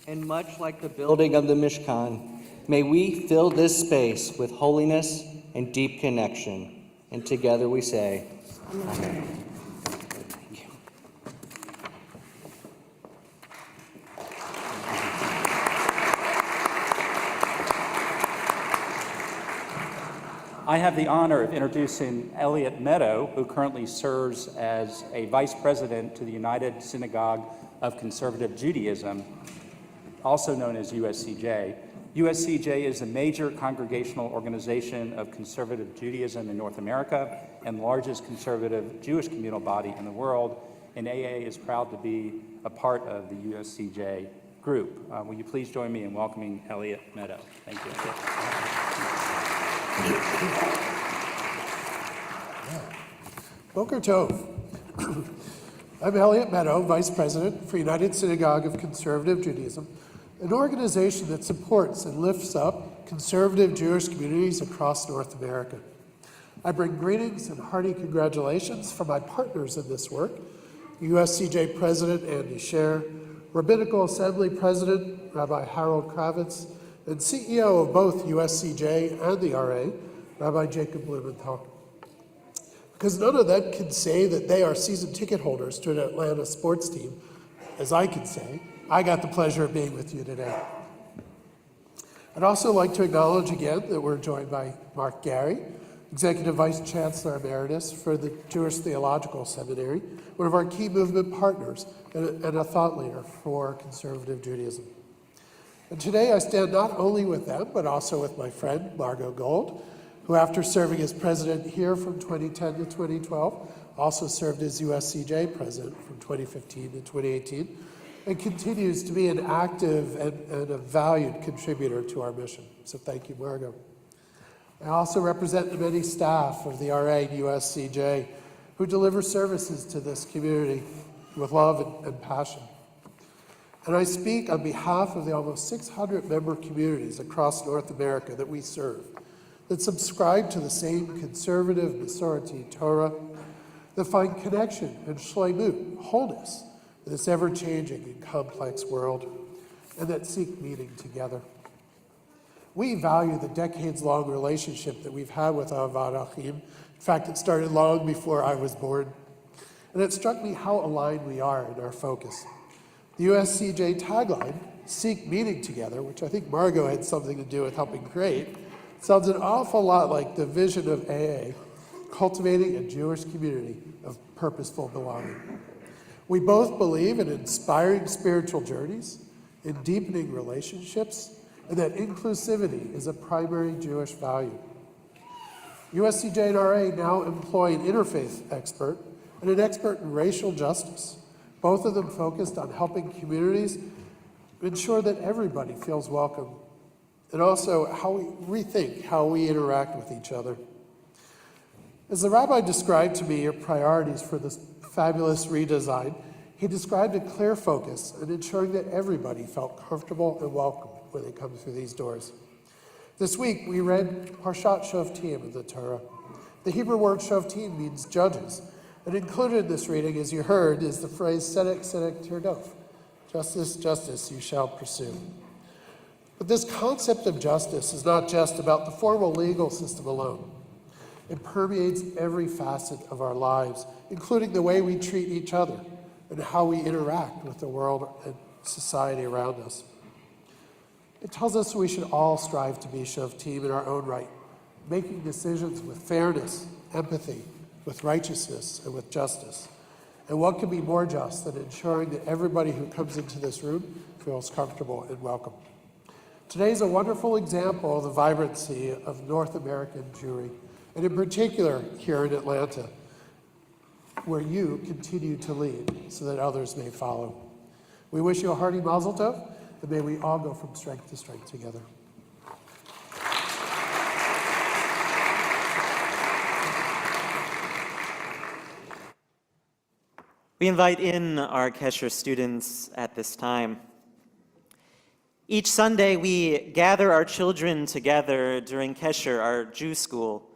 And much like the building of the Mishkan, may we fill this space with holiness and deep connection. And together we say, Amen. Thank you. I have the honor of introducing Elliot Meadow, who currently serves as a vice president to the United Synagogue of Conservative Judaism, also known as USCJ. USCJ is a major congregational organization of conservative Judaism in North America and largest conservative Jewish communal body in the world, and AA is proud to be a part of the USCJ group. Will you please join me in welcoming Elliot Meadow? Thank you. Boker Tov. I'm Elliot Meadow, Vice President for United Synagogue of Conservative Judaism, an organization that supports and lifts up conservative Jewish communities across North America. I bring greetings and hearty congratulations from my partners in this work, USCJ President Andy Scher, Rabbinical Assembly President Rabbi Harold Kravitz, and CEO of both USCJ and the RA, Rabbi Jacob Blumenthal. Because none of them can say that they are season ticket holders to an Atlanta sports team, as I can say, I got the pleasure of being with you today. I'd also like to acknowledge again that we're joined by Mark Gary, Executive Vice Chancellor Emeritus for the Jewish Theological Seminary, one of our key movement partners and a thought leader for conservative Judaism. And today I stand not only with them, but also with my friend Margot Gold, who after serving as president here from 2010 to 2012, also served as USCJ president from 2015 to 2018, and continues to be an active and a valued contributor to our mission. So thank you, Margot. I also represent the many staff of the RA and USCJ who deliver services to this community with love and passion. And I speak on behalf of the almost 600 member communities across North America that we serve, that subscribe to the same conservative Masorti Torah, that find connection and shleimut, wholeness, in this ever-changing and complex world, and that seek meaning together. We value the decades-long relationship that we've had with Ahavath Achim. In fact, it started long before I was born. And it struck me how aligned we are in our focus. The USCJ tagline, seek meaning together, which I think Margot had something to do with helping create, sounds an awful lot like the vision of AA, cultivating a Jewish community of purposeful belonging. We both believe in inspiring spiritual journeys, in deepening relationships, and that inclusivity is a primary Jewish value. USCJ and RA now employ an interfaith expert and an expert in racial justice, both of them focused on helping communities ensure that everybody feels welcome, and also how we rethink how we interact with each other. As the rabbi described to me your priorities for this fabulous redesign, he described a clear focus on ensuring that everybody felt comfortable and welcome when they come through these doors. This week, we read Parshat Shoftim in the Torah. The Hebrew word Shoftim means judges, and included in this reading, as you heard, is the phrase Tzedek, Tzedek Tirdof, justice, justice you shall pursue. But this concept of justice is not just about the formal legal system alone. It permeates every facet of our lives, including the way we treat each other and how we interact with the world and society around us. It tells us we should all strive to be Shoftim in our own right, making decisions with fairness, empathy, with righteousness, and with justice. And what can be more just than ensuring that everybody who comes into this room feels comfortable and welcome? Today is a wonderful example of the vibrancy of North American Jewry, and in particular here in Atlanta, where you continue to lead so that others may follow. We wish you a hearty mazel tov, and may we all go from strength to strength together. We invite in our Kesher students at this time. Each Sunday, we gather our children together during Kesher, our Jew school,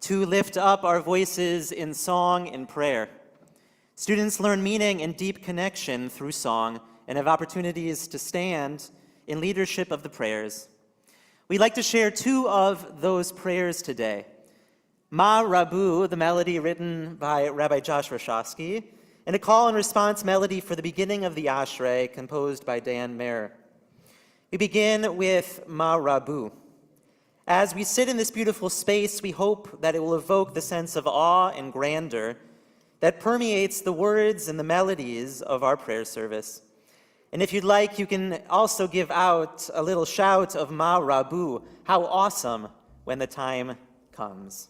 to lift up our voices in song and prayer. Students learn meaning and deep connection through song and have opportunities to stand in leadership of the prayers. We'd like to share two of those prayers today. Ma Rabu, the melody written by Rabbi Josh Rashofsky, and a call and response melody for the beginning of the Ashrei, composed by Dan Mayer. We begin with Ma Rabu. As we sit in this beautiful space, we hope that it will evoke the sense of awe and grandeur that permeates the words and the melodies of our prayer service. And if you'd like, you can also give out a little shout of Ma Rabu, how awesome, when the time comes.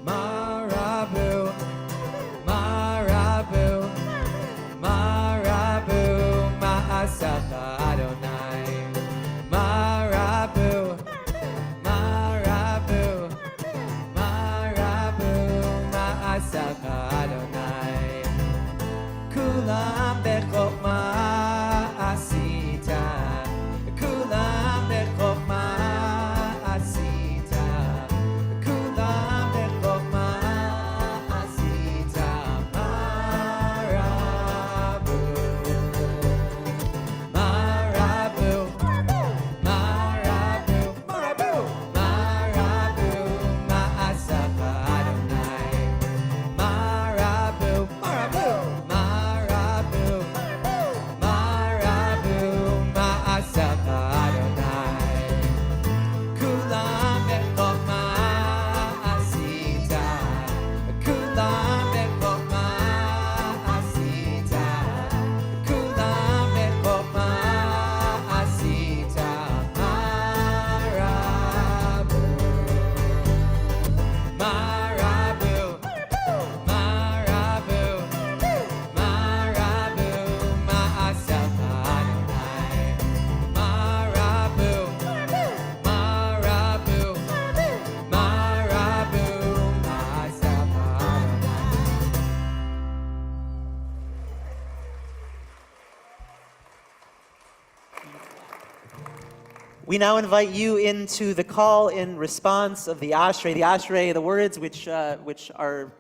Marabu, Marabu, Marabu, Ma'asata Adonai. Marabu, Marabu, Marabu, Ma'asata Adonai. Kulam bechokma We now invite you into the call in response of the Ashrei. The Ashrei, the words which are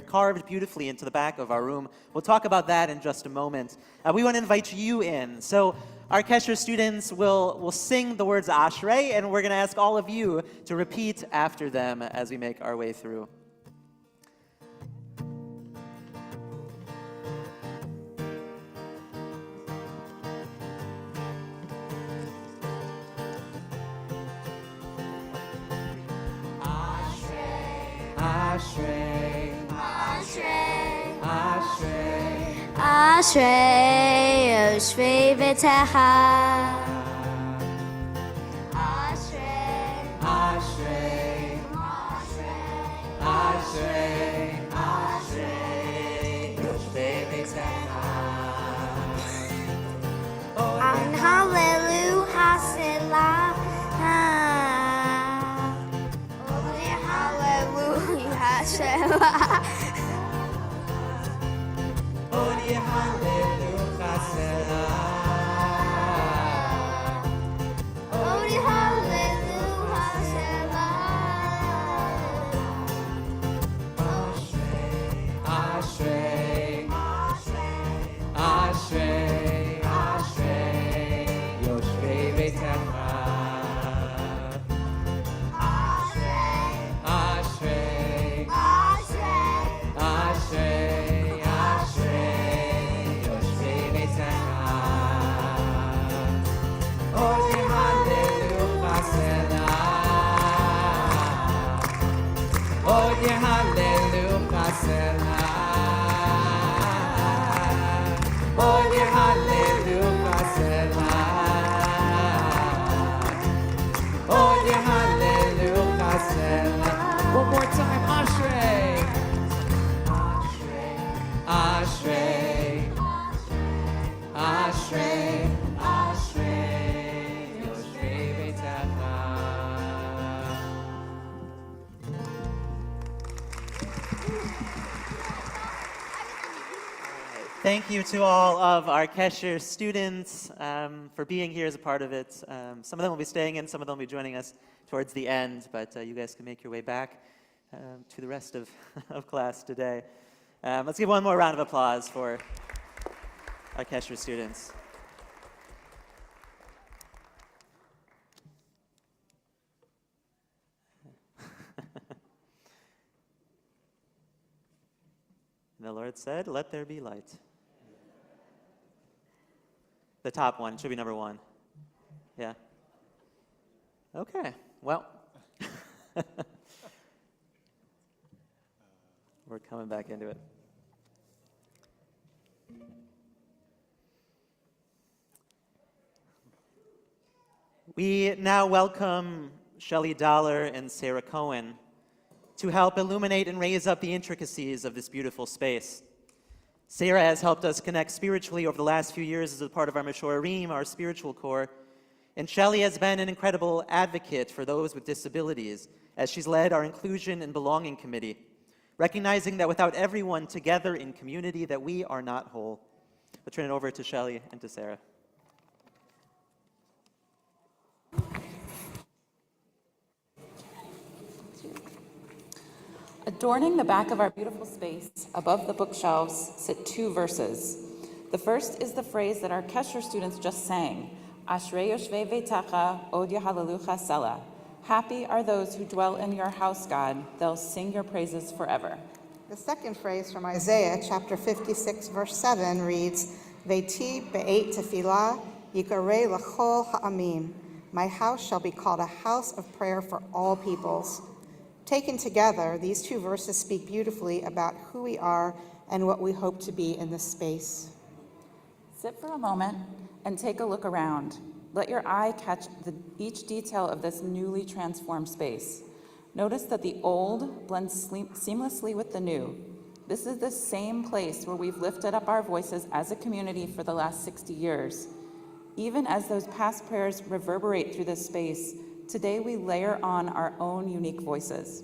carved beautifully into the back of our room. We'll talk about that in just a moment. We want to invite you in. So our Kesher students will sing the words Ashrei, and we're going to ask all of you to repeat after them as we make our way through. Ashrei, Ashrei, Ashrei, Ashrei, Yoshvei V'techa. Ashrei, Ashrei, Ashrei, Ashrei, Yoshvei V'techa. An Hallelujah Selah. Only Hallelujah Selah. Only Hallelujah Selah. Only Hallelujah Selah. Ashrei, Ashrei, Ashrei, Yoshvei V'techa. Ashrei, Ashrei, Ashrei, Yoshvei V'techa. Only Hallelujah Selah. Only Hallelujah Selah. Only Hallelujah Selah. Only Hallelujah Selah. One more time, Ashrei. Ashrei, Ashrei, Ashrei, Yoshvei V'techa. Thank you to all of our Kesher students for being here as a part of it. Some of them will be staying in, some of them will be joining us towards the end, but you guys can make your way back to the rest of, of class today. Let's give one more round of applause for our Kesher students. And the Lord said, "Let there be light." The top one should be number one. Yeah. Okay, well. We're coming back into it. We now welcome Shelley Dollar and Sarah Cohen to help illuminate and raise up the intricacies of this beautiful space. Sarah has helped us connect spiritually over the last few years as a part of our Meshorim, our spiritual core. And Shelley has been an incredible advocate for those with disabilities as she's led our Inclusion and Belonging Committee, recognizing that without everyone together in community, that we are not whole. I'll turn it over to Shelley and to Sarah. Adorning the back of our beautiful space, above the bookshelves, sit two verses. The first is the phrase that our Kesher students just sang, Ashrei Yoshvei V'techa Od Hallelujah Selah. Happy are those who dwell in your house, God. They'll sing your praises forever. The second phrase from Isaiah chapter 56, verse 7 reads, Ve'ti be'et tefillah yikarei l'chol ha'amim. My house shall be called a house of prayer for all peoples. Taken together, these two verses speak beautifully about who we are and what we hope to be in this space. Sit for a moment and take a look around. Let your eye catch each detail of this newly transformed space. Notice that the old blends seamlessly with the new. This is the same place where we've lifted up our voices as a community for the last 60 years. Even as those past prayers reverberate through this space, today we layer on our own unique voices.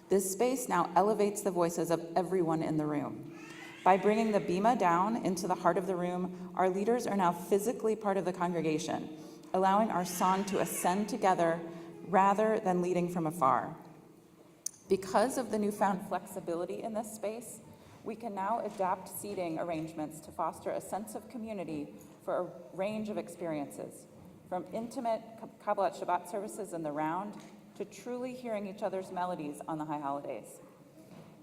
This space now elevates the voices of everyone in the room. By bringing the bima down into the heart of the room, our leaders are now physically part of the congregation. allowing our song to ascend together rather than leading from afar. Because of the newfound flexibility in this space, we can now adapt seating arrangements to foster a sense of community for a range of experiences, from intimate Kabbalat Shabbat services in the round to truly hearing each other's melodies on the high holidays.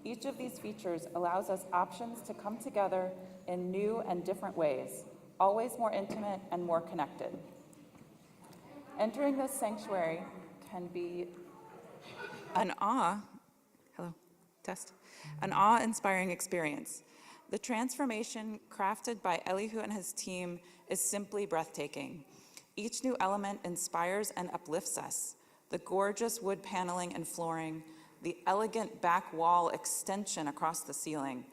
Each of these features allows us options to come together in new and different ways, always more intimate and more connected. Entering this sanctuary can be an awe-inspiring experience. The transformation crafted by Elihu and his team is simply breathtaking. Each new element inspires and uplifts us. The gorgeous wood paneling and flooring, the elegant back wall extension across the ceiling,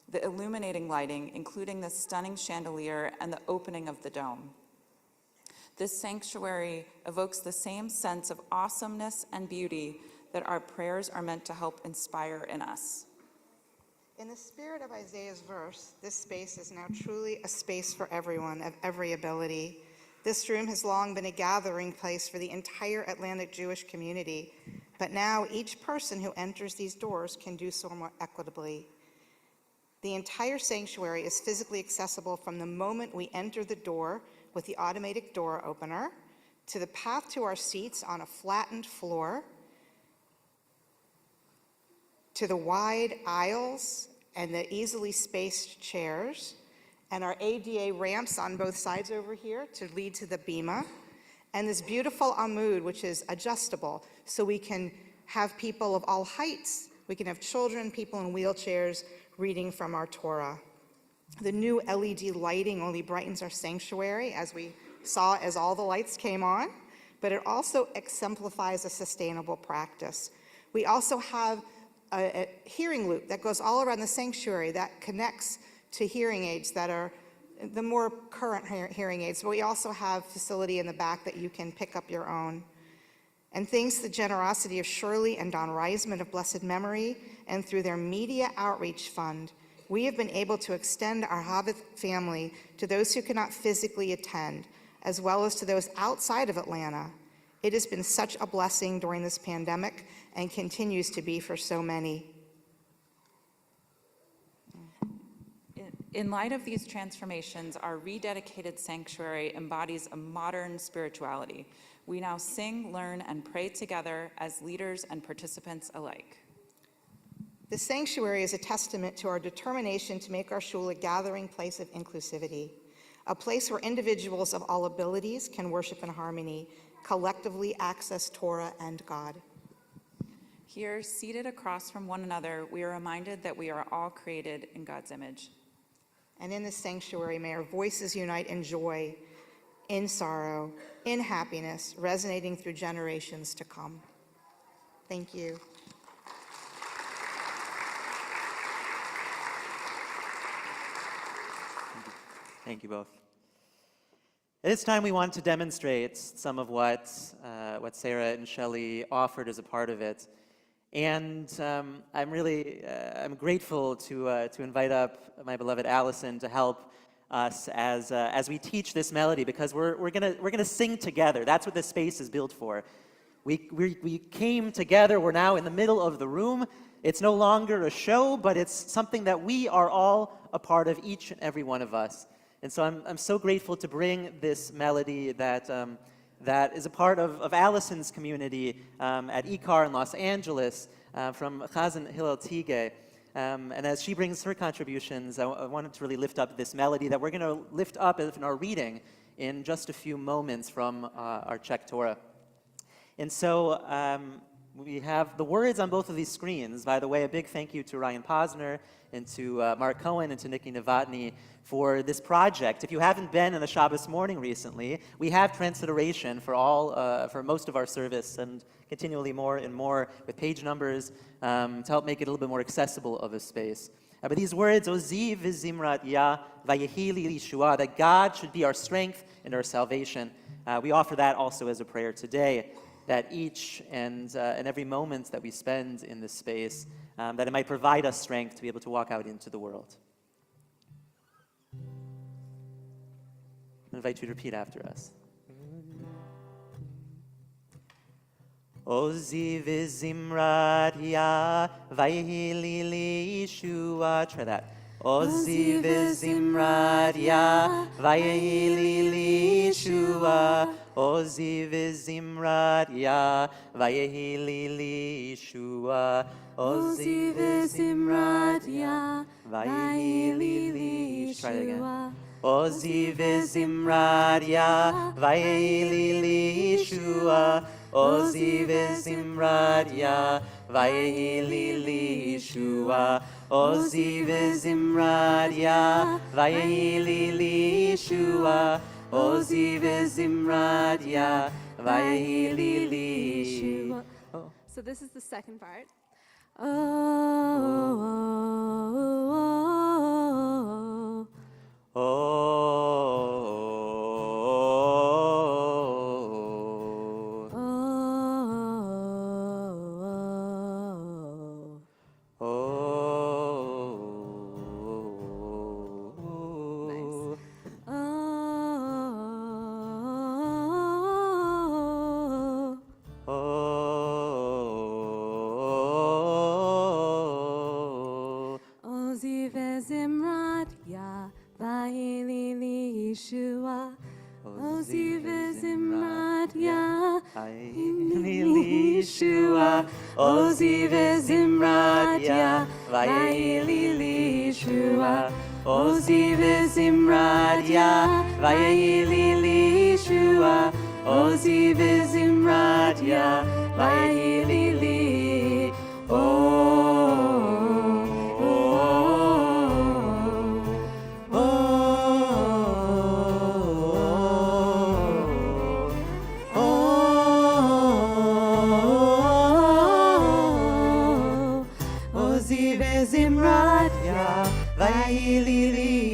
the illuminating lighting, including the stunning chandelier and the opening of the dome. This sanctuary evokes the same sense of awesomeness and beauty that our prayers are meant to help inspire in us. In the spirit of Isaiah's verse, this space is now truly a space for everyone of every ability. This room has long been a gathering place for the entire Atlantic Jewish community, but now each person who enters these doors can do so more equitably. The entire sanctuary is physically accessible from the moment we enter the door with the automatic door opener, to the path to our seats on a flattened floor, to the wide aisles and the easily spaced chairs, and our ADA ramps on both sides over here to lead to the bima, and this beautiful amud, which is adjustable, so we can have people of all heights. We can have children, people in wheelchairs reading from our Torah. The new LED lighting only brightens our sanctuary, as we saw as all the lights came on, but it also exemplifies a sustainable practice. We also have a hearing loop that goes all around the sanctuary that connects to hearing aids that are the more current hearing aids, but we also have facility in the back that you can pick up your own. And thanks to the generosity of Shirley and Don Reisman of blessed memory, and through their media outreach fund, we have been able to extend our Ahavath family to those who cannot physically attend, as well as to those outside of Atlanta. It has been such a blessing during this pandemic and continues to be for so many. In light of these transformations, our rededicated sanctuary embodies a modern spirituality. We now sing, learn, and pray together as leaders and participants alike. The sanctuary is a testament to our determination to make our shul a gathering place of inclusivity, a place where individuals of all abilities can worship in harmony, collectively access Torah and God. Here, seated across from one another, we are reminded that we are all created in God's image. And in this sanctuary, may our voices unite in joy, in sorrow, in happiness, resonating through generations to come. Thank you. Thank you both. At this time, we want to demonstrate some of what Sarah and Shelley offered as a part of it. And I'm grateful to invite up my beloved Allison to help us as we teach this melody, because we're gonna sing together. That's what this space is built for. We came together. We're now in the middle of the room. It's no longer a show, but it's something that we are all a part of, each and every one of us. And so I'm so grateful to bring this melody that is a part of Allison's community at ICAR in Los Angeles from Chazan Hillel Tige. And as she brings her contributions, I wanted to really lift up this melody that we're going to lift up in our reading in just a few moments from our Czech Torah. And so we have the words on both of these screens. By the way, a big thank you to Ryan Posner and to Mark Cohen and to Nikki Novotny for this project. If you haven't been in a Shabbos morning recently, we have transliteration for most of our service, and continually more and more with page numbers to help make it a little bit more accessible of a space. But these words, Oziv v'zimrat Yah v'yehi li Yeshua, that God should be our strength and our salvation. We offer that also as a prayer today, that each and every moment that we spend in this space, that it might provide us strength to be able to walk out into the world. I invite you to repeat after us. Ozi v'zimrat ya, vayhi li Yeshua. Try that. Ozi v'zimrat ya, vayhi li Yeshua. Ozi v'zimrat ya, vayhi li Yeshua. Ozi v'zimrat ya, vayhi li Yeshua. Try it again. Ozi v'zimrat ya, vayhi li Yeshua. Ozi v'zimrat ya, vayhi li Yeshua. Ozi v'zimrat ya, vayhi li Yeshua. Ozi v'zimrat ya, vayhi li Yeshua. So this is the second part. Ozi v'zimrat ya, vayhi li Yeshua. Ozi v'zimrat ya, vayhi li Yeshua. Ozi v'zimrat ya, vayhi li Yeshua. Ozi v'zimrat ya, vayhi li Yeshua. Ozi v'zimrat ya, vayhi li Ozi v'zimrat ya, vayhi li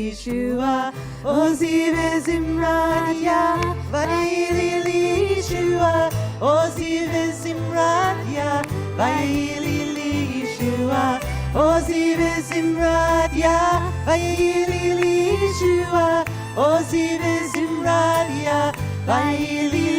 Yeshua. Ozi v'zimrat ya, vayhi li Yeshua. Ozi v'zimrat ya, vayhi li Yeshua. Ozi v'zimrat ya, vayhi li Yeshua. Ozi v'zimrat ya, vayhi li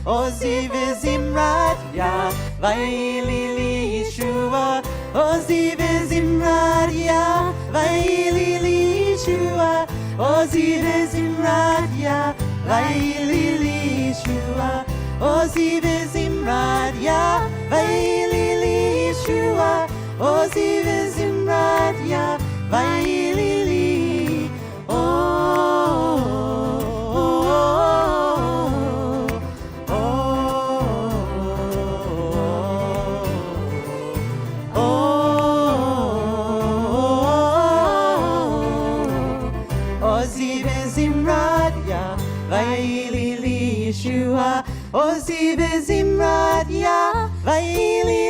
Ozi v'zimrat ya, vayhi li Yeshua. Ozi v'zimrat ya, vayhi li Yeshua. Ozi v'zimrat ya, vayhi li Yeshua. Ozi v'zimrat ya, vayhi li Yeshua. Ozi v'zimrat ya, vayhi li Ozi v'zimrat ya, vayhi li Yeshua. Ozi v'zimrat ya, vayhi li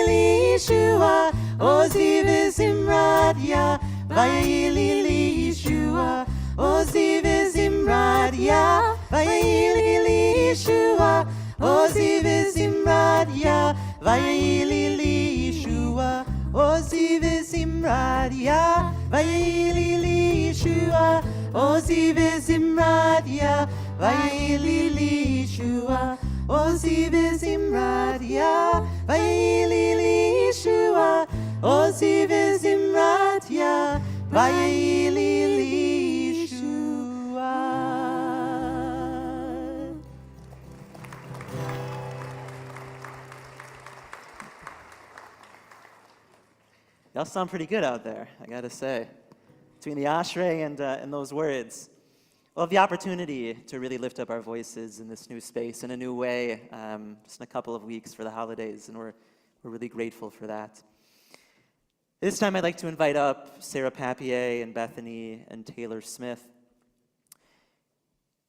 Yeshua. Ozi v'zimrat ya, vayhi li Yeshua. Ozi v'zimrat ya, vayhi li Yeshua. Ozi v'zimrat ya, vayhi li Yeshua. Ozi v'zimrat ya, vayhi li Yeshua. Ozi v'zimrat ya, vayhi li Yeshua. Ozi v'zimrat ya, vayhi li Yeshua. Ozi v'zimrat ya, vayhi li Yeshua. Y'all sound pretty good out there, I gotta say. Between the ashrei and those words. We'll have the opportunity to really lift up our voices in this new space in a new way, just in a couple of weeks for the holidays, and we're really grateful for that. This time I'd like to invite up Sarah Papier and Bethany and Taylor Smith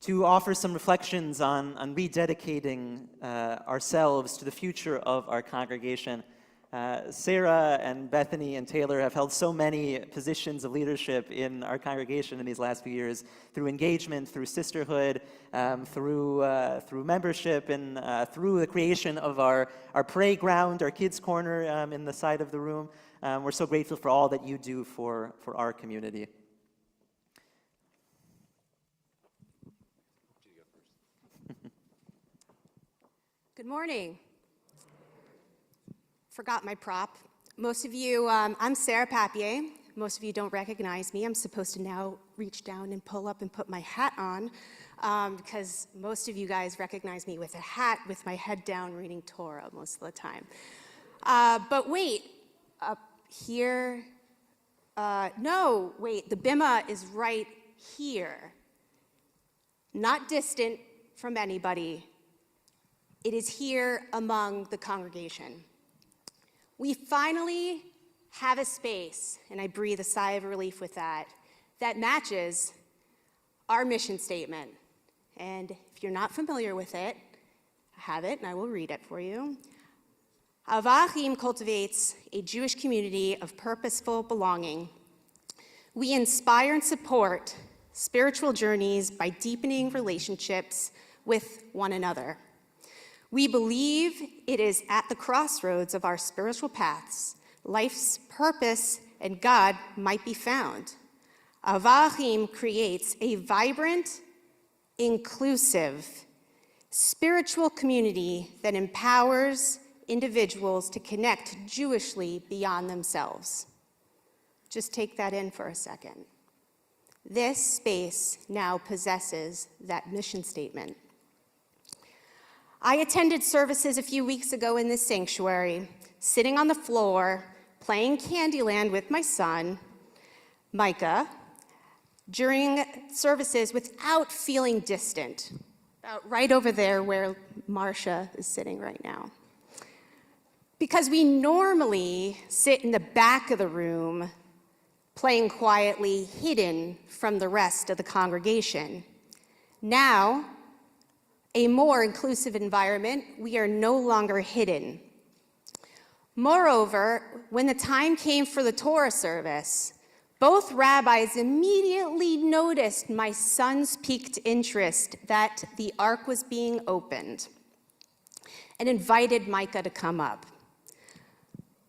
to offer some reflections on rededicating ourselves to the future of our congregation Sarah and Bethany and Taylor have held so many positions of leadership in our congregation in these last few years through engagement, through sisterhood, through membership, and through the creation of our pray ground, our kids' corner in the side of the room. We're so grateful for all that you do for our community. Good morning. Forgot my prop. Most of you, I'm Sarah Papier. Most of you don't recognize me. I'm supposed to now reach down and pull up and put my hat on because most of you guys recognize me with a hat with my head down reading Torah most of the time. But wait, up here, no, wait, the bima is right here. Not distant from anybody. It is here among the congregation. We finally have a space, and I breathe a sigh of relief with that, that matches our mission statement. And if you're not familiar with it, I have it, and I will read it for you. Ahavath Achim cultivates a Jewish community of purposeful belonging. We inspire and support spiritual journeys by deepening relationships with one another. We believe it is at the crossroads of our spiritual paths, life's purpose and God might be found. Ahavath Achim creates a vibrant, inclusive, spiritual community that empowers individuals to connect Jewishly beyond themselves. Just take that in for a second. This space now possesses that mission statement. I attended services a few weeks ago in this sanctuary, sitting on the floor, playing Candyland with my son, Micah, during services without feeling distant, about right over there where Marcia is sitting right now. Because we normally sit in the back of the room, playing quietly, hidden from the rest of the congregation. Now, a more inclusive environment, we are no longer hidden. Moreover, when the time came for the Torah service, both rabbis immediately noticed my son's piqued interest that the ark was being opened and invited Micah to come up.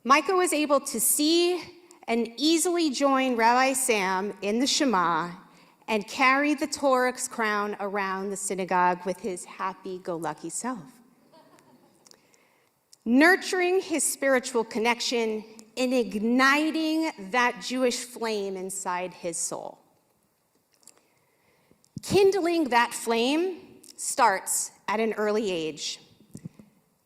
Micah was able to see and easily join Rabbi Sam in the Shema and carry the Torah's crown around the synagogue with his happy-go-lucky self, nurturing his spiritual connection and igniting that Jewish flame inside his soul. Kindling that flame starts at an early age.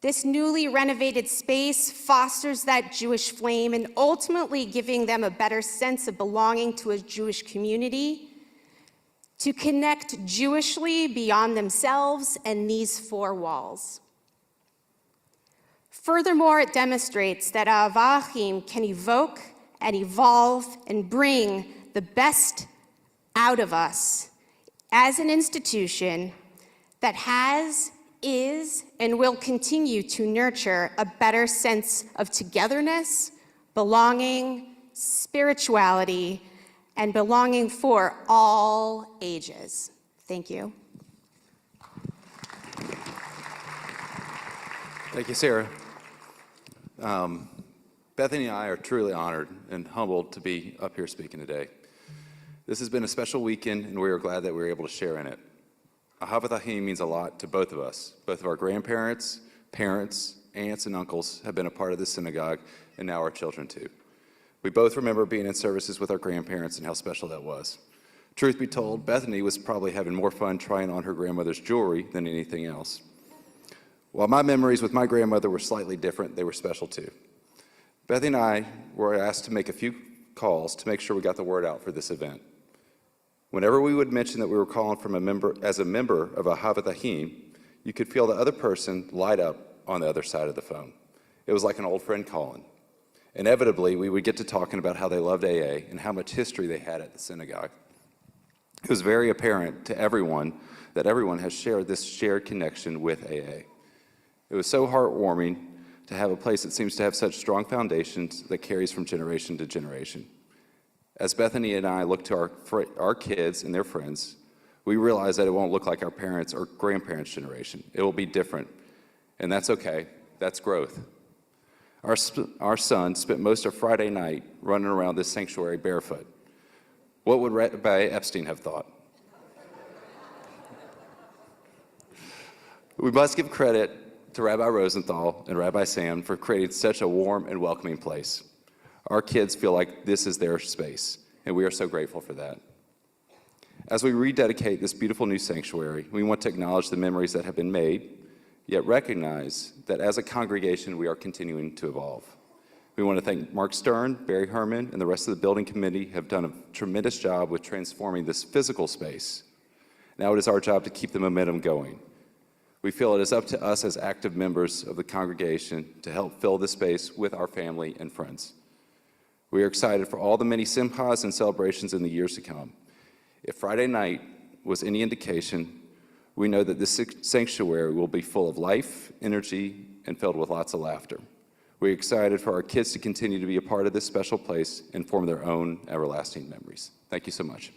This newly renovated space fosters that Jewish flame and ultimately giving them a better sense of belonging to a Jewish community, to connect Jewishly beyond themselves and these four walls. Furthermore, it demonstrates that Ahavath Achim can evoke and evolve and bring the best out of us as an institution that has, is, and will continue to nurture a better sense of togetherness, belonging, spirituality, and belonging for all ages. Thank you. Thank you, Sarah. Bethany and I are truly honored and humbled to be up here speaking today. This has been a special weekend, and we are glad that we were able to share in it. Ahavath Achim means a lot to both of us. Both of our grandparents, parents, aunts, and uncles have been a part of this synagogue, and now our children too. We both remember being in services with our grandparents and how special that was. Truth be told, Bethany was probably having more fun trying on her grandmother's jewelry than anything else. While my memories with my grandmother were slightly different, they were special too. Bethany and I were asked to make a few calls to make sure we got the word out for this event. Whenever we would mention that we were calling as a member of Ahavath Achim, you could feel the other person light up on the other side of the phone. It was like an old friend calling. Inevitably, we would get to talking about how they loved AA and how much history they had at the synagogue. It was very apparent to everyone that everyone has shared this shared connection with AA. It was so heartwarming to have a place that seems to have such strong foundations that carries from generation to generation. As Bethany and I look to our kids and their friends, we realize that it won't look like our parents' or grandparents' generation. It will be different, and that's okay. That's growth. Our son spent most of Friday night running around this sanctuary barefoot. What would Rabbi Epstein have thought? We must give credit to Rabbi Rosenthal and Rabbi Sam for creating such a warm and welcoming place. Our kids feel like this is their space, and we are so grateful for that. As we rededicate this beautiful new sanctuary, we want to acknowledge the memories that have been made, yet recognize that as a congregation, we are continuing to evolve. We want to thank Mark Stern, Barry Herman, and the rest of the building committee have done a tremendous job with transforming this physical space. Now it is our job to keep the momentum going. We feel it is up to us as active members of the congregation to help fill this space with our family and friends. We are excited for all the many simchas and celebrations in the years to come. If Friday night was any indication, we know that this sanctuary will be full of life, energy, and filled with lots of laughter. We're excited for our kids to continue to be a part of this special place and form their own everlasting memories. Thank you so much.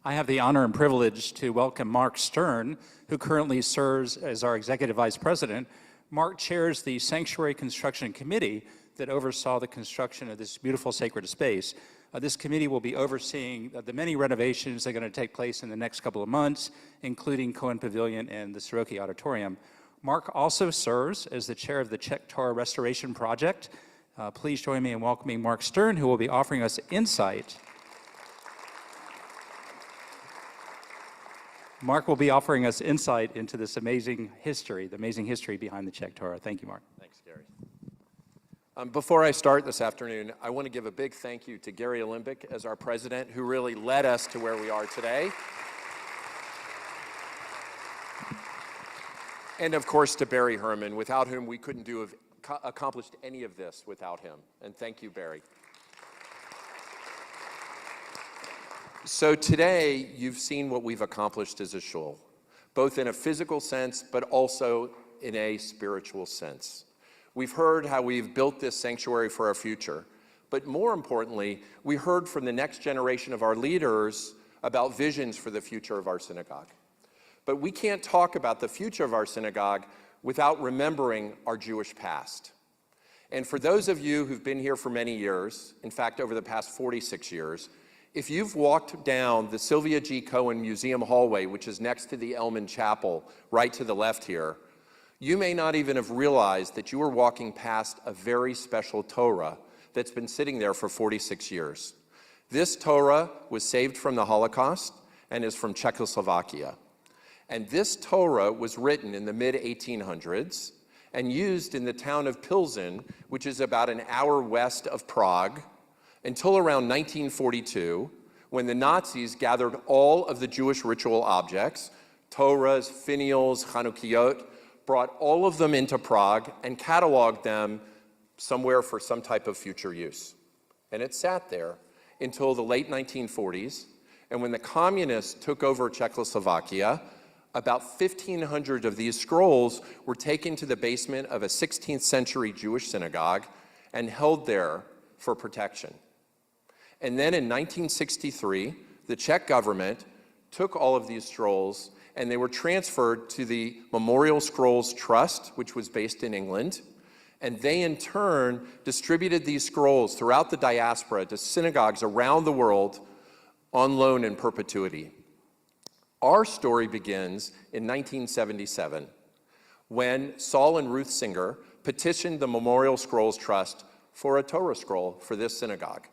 I have the honor and privilege to welcome Mark Stern, who currently serves as our Executive Vice President. Mark chairs the Sanctuary Construction Committee that oversaw the construction of this beautiful sacred space. This committee will be overseeing the many renovations that are going to take place in the next couple of months, including Cohen Pavilion and the Soroki Auditorium. Mark also serves as the chair of the Czech Torah Restoration Project. Please join me in welcoming Mark Stern, who will be offering us insight. Mark will be offering us insight into this amazing history, the amazing history behind the Czech Torah. Thank you, Mark. Thanks, Gary. Before I start this afternoon, I want to give a big thank you to Gary Olympic as our president, who really led us to where we are today. And of course to Barry Herman, without whom we couldn't have accomplished any of this without him. And thank you, Barry. So today, you've seen what we've accomplished as a shul, both in a physical sense, but also in a spiritual sense. We've heard how we've built this sanctuary for our future, but more importantly, we heard from the next generation of our leaders about visions for the future of our synagogue. But we can't talk about the future of our synagogue without remembering our Jewish past. And for those of you who've been here for many years, in fact, over the past 46 years, if you've walked down the Sylvia G. Cohen Museum hallway, which is next to the Elman Chapel, right to the left here, you may not even have realized that you were walking past a very special Torah that's been sitting there for 46 years. This Torah was saved from the Holocaust and is from Czechoslovakia. And this Torah was written in the mid-1800s and used in the town of Pilsen, which is about an hour west of Prague, until around 1942, when the Nazis gathered all of the Jewish ritual objects, Torahs, finials, Chanukiot, brought all of them into Prague and cataloged them somewhere for some type of future use. And it sat there until the late 1940s, and when the communists took over Czechoslovakia, about 1,500 of these scrolls were taken to the basement of a 16th century Jewish synagogue and held there for protection. And then in 1963, the Czech government took all of these scrolls and they were transferred to the Memorial Scrolls Trust, which was based in England. And they in turn distributed these scrolls throughout the diaspora to synagogues around the world on loan in perpetuity. Our story begins in 1977 when Saul and Ruth Singer petitioned the Memorial Scrolls Trust for a Torah scroll for this synagogue.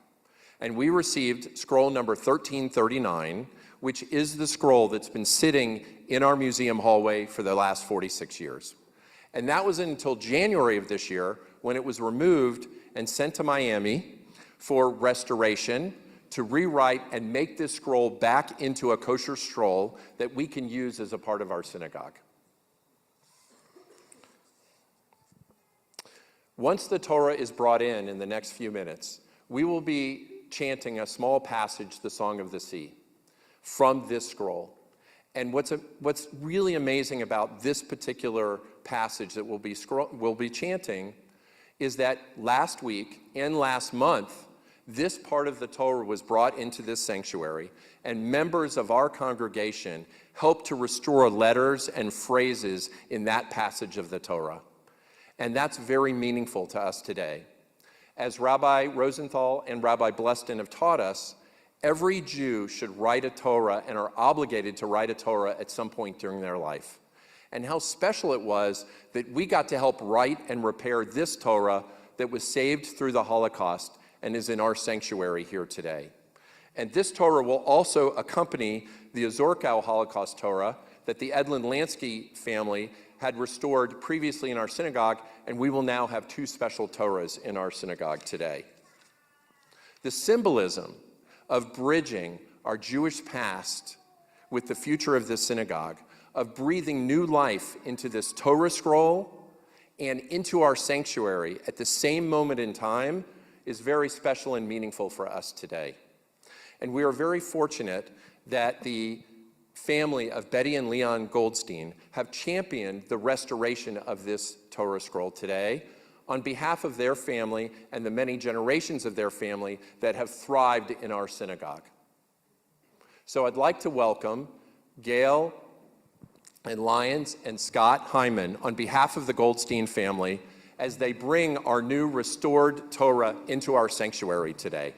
And we received scroll number 1339, which is the scroll that's been sitting in our museum hallway for the last 46 years. And that was until January of this year when it was removed and sent to Miami for restoration to rewrite and make this scroll back into a kosher scroll that we can use as a part of our synagogue. Once the Torah is brought in the next few minutes, we will be chanting a small passage, the Song of the Sea, from this scroll. And what's really amazing about this particular passage that we'll be chanting is that last week and last month, this part of the Torah was brought into this sanctuary, and members of our congregation helped to restore letters and phrases in that passage of the Torah. And that's very meaningful to us today. As Rabbi Rosenthal and Rabbi Blustin have taught us, every Jew should write a Torah and are obligated to write a Torah at some point during their life. And how special it was that we got to help write and repair this Torah that was saved through the Holocaust and is in our sanctuary here today. And this Torah will also accompany the Azorkow Holocaust Torah that the Edlin Lansky family had restored previously in our synagogue, and we will now have 2 special Torahs in our synagogue today. The symbolism of bridging our Jewish past with the future of this synagogue, of breathing new life into this Torah scroll and into our sanctuary at the same moment in time, is very special and meaningful for us today. And we are very fortunate that the family of Betty and Leon Goldstein have championed the restoration of this Torah scroll today on behalf of their family and the many generations of their family that have thrived in our synagogue. So I'd like to welcome Gail and Laurence and Scott Hyman on behalf of the Goldstein family as they bring our new restored Torah into our sanctuary today.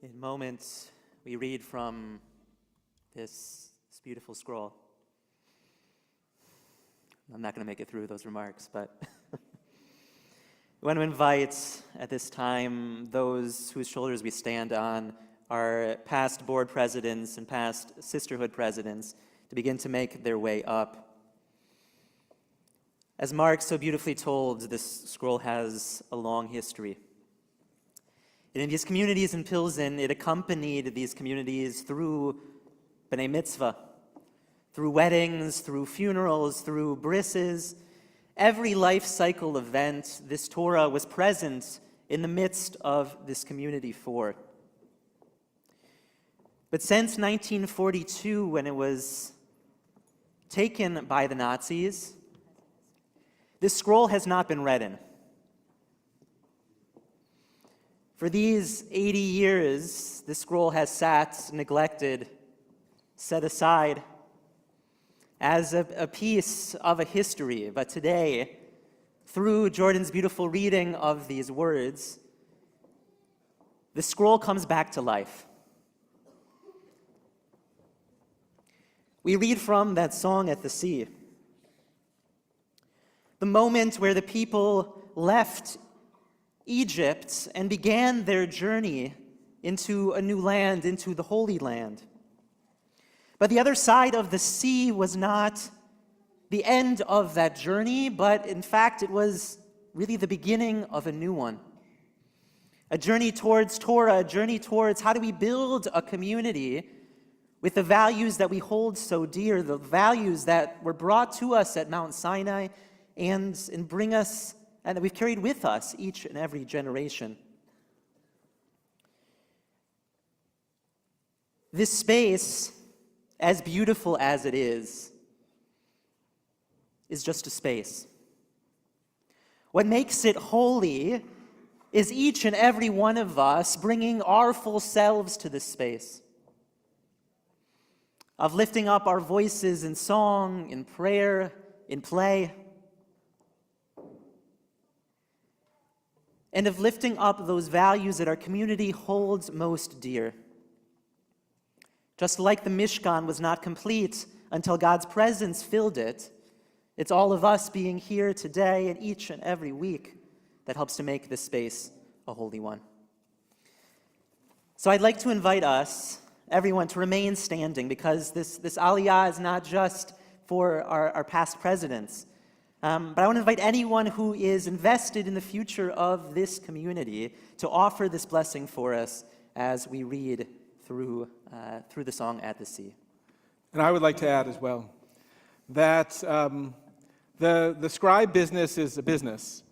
In moments, we read from this beautiful scroll. I'm not going to make it through those remarks, but we want to invite at this time those whose shoulders we stand on, our past board presidents and past sisterhood presidents, to begin to make their way up. As Mark so beautifully told, this scroll has a long history. And in these communities in Pilsen, it accompanied these communities through B'nai Mitzvah, through weddings, through funerals, through brisses. Every life cycle event, this Torah was present in the midst of this community for. But since 1942, when it was taken by the Nazis, this scroll has not been read in. For these 80 years, this scroll has sat neglected, set aside as a piece of a history. But today, through Jordan's beautiful reading of these words, the scroll comes back to life. We read from that song at the sea. The moment where the people left Egypt and began their journey into a new land, into the Holy Land. But the other side of the sea was not the end of that journey, but in fact it was really the beginning of a new one. A journey towards Torah, a journey towards how do we build a community with the values that we hold so dear, the values that were brought to us at Mount Sinai and bring us and that we've carried with us each and every generation. This space, as beautiful as it is just a space. What makes it holy is each and every one of us bringing our full selves to this space, of lifting up our voices in song, in prayer, in play, and of lifting up those values that our community holds most dear. Just like the Mishkan was not complete until God's presence filled it. It's all of us being here today and each and every week that helps to make this space a holy one. So I'd like to invite us, everyone, to remain standing, because this Aliyah is not just for our past presidents. But I want to invite anyone who is invested in the future of this community to offer this blessing for us as we read through the song At the Sea. And I would like to add as well that the scribe business is a business.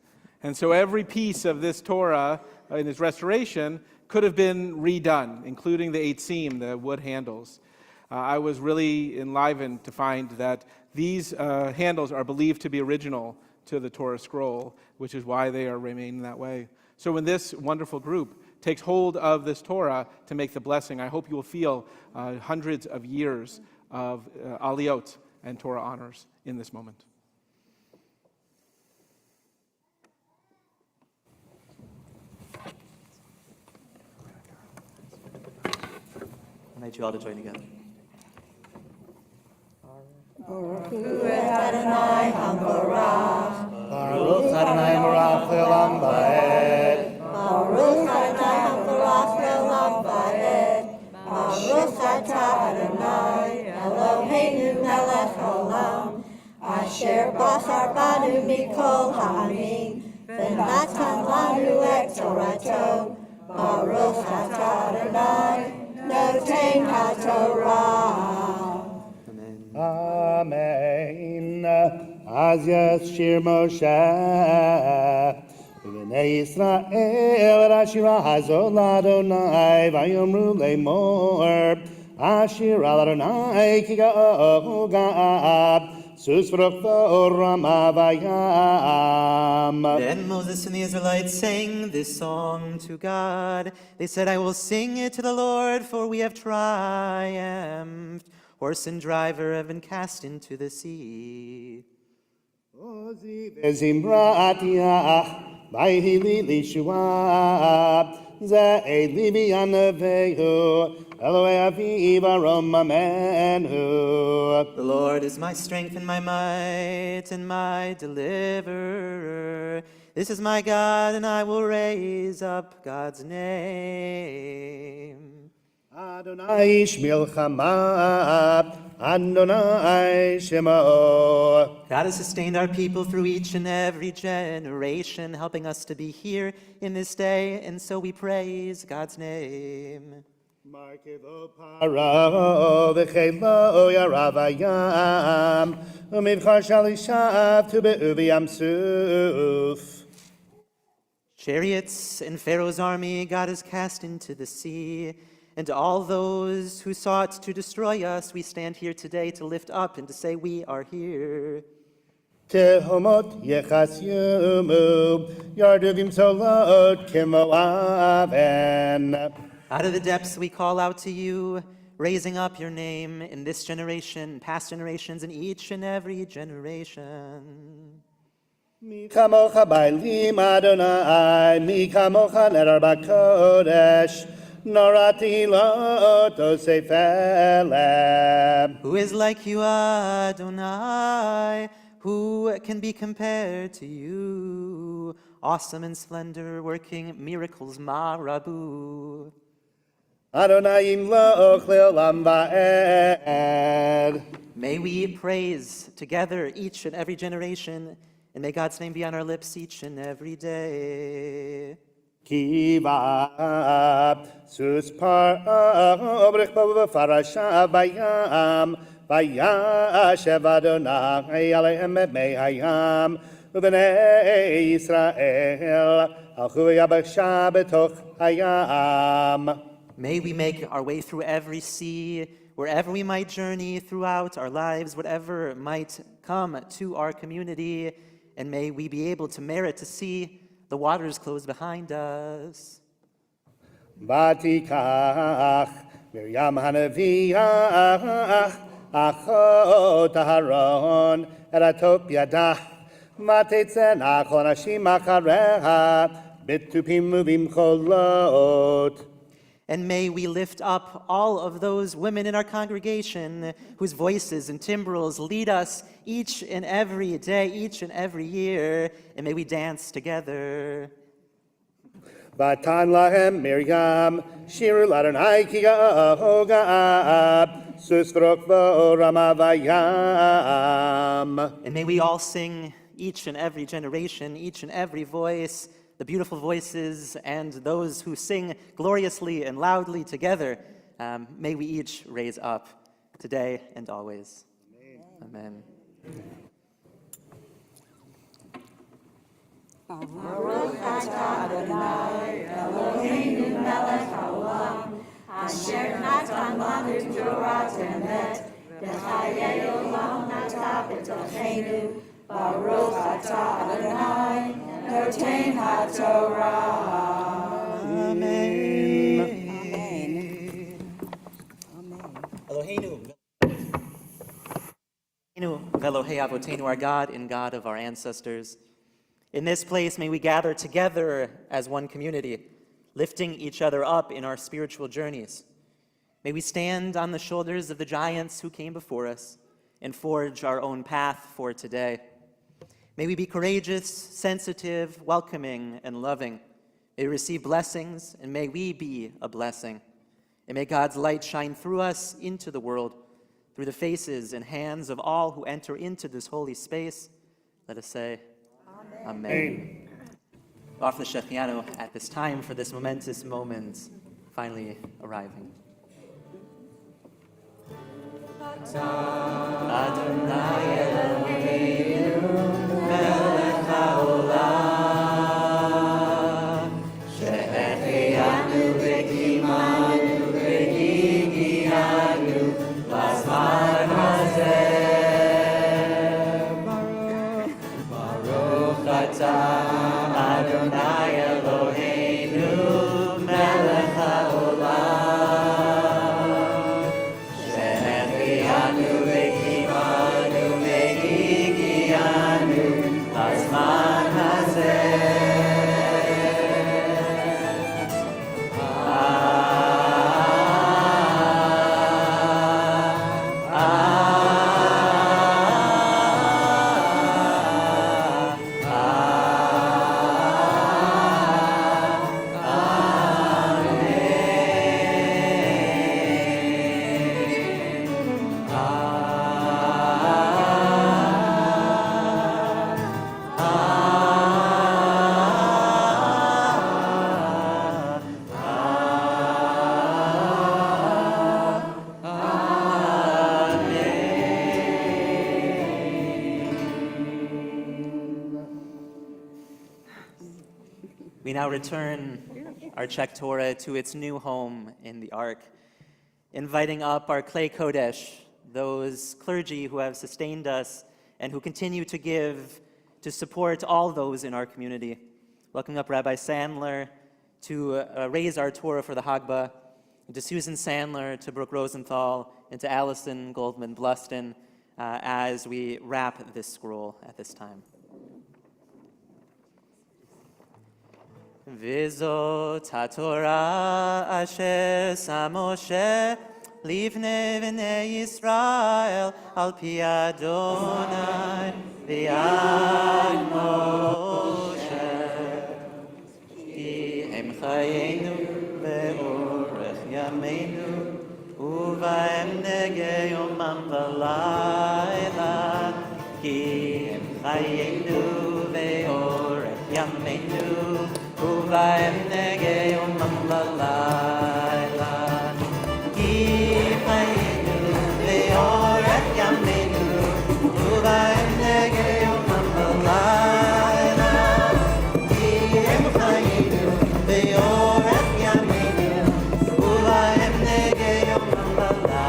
And so every piece of this Torah in its restoration could have been redone, including the 8 seam, the wood handles. I was really enlivened to find that these handles are believed to be original to the Torah scroll, which is why they are remaining that way. So when this wonderful group takes hold of this Torah to make the blessing, I hope you will feel hundreds of years of aliyot and Torah honors in this moment. I invite you all to join together. Baruch Adonai Hamorach. Baruch Adonai Hamorach le'olam va'ed. Baruch Adonai Hamorach le'olam va'ed. Baruch atah Adonai Eloheinu melech haolam. Asher bachar banu mikol ha'amim. V'natan lanu et Torato. Baruch atah Adonai noten ha'Torah. Amen. Az yashir Moshe v'nei Yisrael ashira hazol Adonai vayomru le'mor ashir al Adonai ki ga'ahu ga'ab sus v'rochto rama vayam. Then Moses and the Israelites sang this song to God. They said, I will sing it to the Lord, for we have triumphed. Horse and driver have been cast into the sea. Zimratiyah, Vayhili Lishua, Ze'eli V'yanevehu, Eloi Aviv Arom Amenu. The Lord is my strength and my might and my deliverer. This is my God, and I will raise up God's name. Adonai ish milchama, Adonai shemo. God has sustained our people through each and every generation, helping us to be here in this day, and so we praise God's name. Markevo paro v'chelo yaravayam, u'mivchar shalishav tu be'uviyam suf. Chariots and Pharaoh's army God has cast into the sea. And to all those who sought to destroy us, we stand here today to lift up and to say we are here. Tehomot yechasyumu, yarduvim solot kimoaven. Out of the depths we call out to you, raising up your name in this generation, past generations, and each and every generation. Mi kamocha bailim Adonai, mi kamocha ner bakodesh. Norati lo tosefele. Who is like you, Adonai? Who can be compared to you? Awesome in splendor, working miracles, marabu. Adonai imloch le'olam va'ed. May we praise together each and every generation, and may God's name be on our lips each and every day. Kiva sus par obrech b'farasha bayam vayashev Adonai alehem b'mei hayam u'bnei Yisrael alchu yabasha b'toch hayam. May we make our way through every sea, wherever we might journey throughout our lives, whatever might come to our community, and may we be able to merit to see the waters close behind us. Vatikach Miriam Hanaviyah Achot Aharon Eratop Yadah Vatetzen Achon Hashim Achareha Bitupim Muvim Cholot. And may we lift up all of those women in our congregation whose voices and timbrels lead us each and every day, each and every year, and may we dance together. Vatan lahem Miriam, shiru l'Adonai ki ga'ab, susvrok v'oramavayam. And may we all sing, each and every generation, each and every voice, the beautiful voices and those who sing gloriously and loudly together, may we each raise up today and always. Amen. Baruch atah Adonai Eloheinu melech haolam asher natan lanu Torah emet b'chayei olam nata b'tocheinu Baruch atah Adonai noten haTorah. Amen. Eloheinu Elohei Avotenu, our God and God of our ancestors. In this place, may we gather together as one community, lifting each other up in our spiritual journeys. May we stand on the shoulders of the giants who came before us and forge our own path for today. May we be courageous, sensitive, welcoming, and loving. May we receive blessings, and may we be a blessing. And may God's light shine through us into the world, through the faces and hands of all who enter into this holy space. Let us say, Amen. Amen. Offer the Shechianu at this time for this momentous moment finally arriving. Adonai Eloheinu melech haolam she'echianu v'kimanu v'higianu lazman hazeh Baruch atah Adonai Eloheinu melech haolam she'echianu v'kimanu v'higianu lazman hazeh We now return our Czech Torah to its new home in the Ark, inviting up our Klei Kodesh, those clergy who have sustained us and who continue to give to support all those in our community. Welcoming up Rabbi Sandler to raise our Torah for the Hagbah, and to Susan Sandler, to Brooke Rosenthal, and to Allison Goldman Blustin as we wrap this scroll at this time. V'zot haTorah asher sa Moshe livnei v'nei Yisrael al pi Adonai v'yad Moshe ki hem chayenu ve'orech yameinu uvahem negei yomam v'layla ki hem chayenu ve'orech yameinu Uvahem negei umam v'layla Ki chayenu ve'orech yameinu Uvahem negei umam v'layla Ki hem chayenu ve'orech yameinu Uvahem negei umam v'layla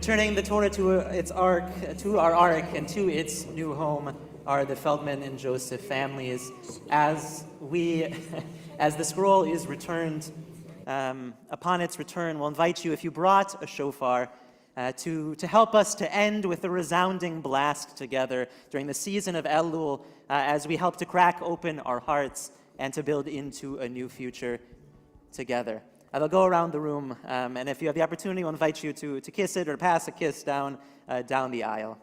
Returning the Torah to its ark, to our ark, and to its new home are the Feldman and Joseph families. As the scroll is returned, upon its return, we'll invite you, if you brought a shofar, to help us to end with a resounding blast together during the season of Elul, as we help to crack open our hearts and to build into a new future together. They'll go around the room, and if you have the opportunity, we'll invite you to kiss it or pass a kiss down the aisle.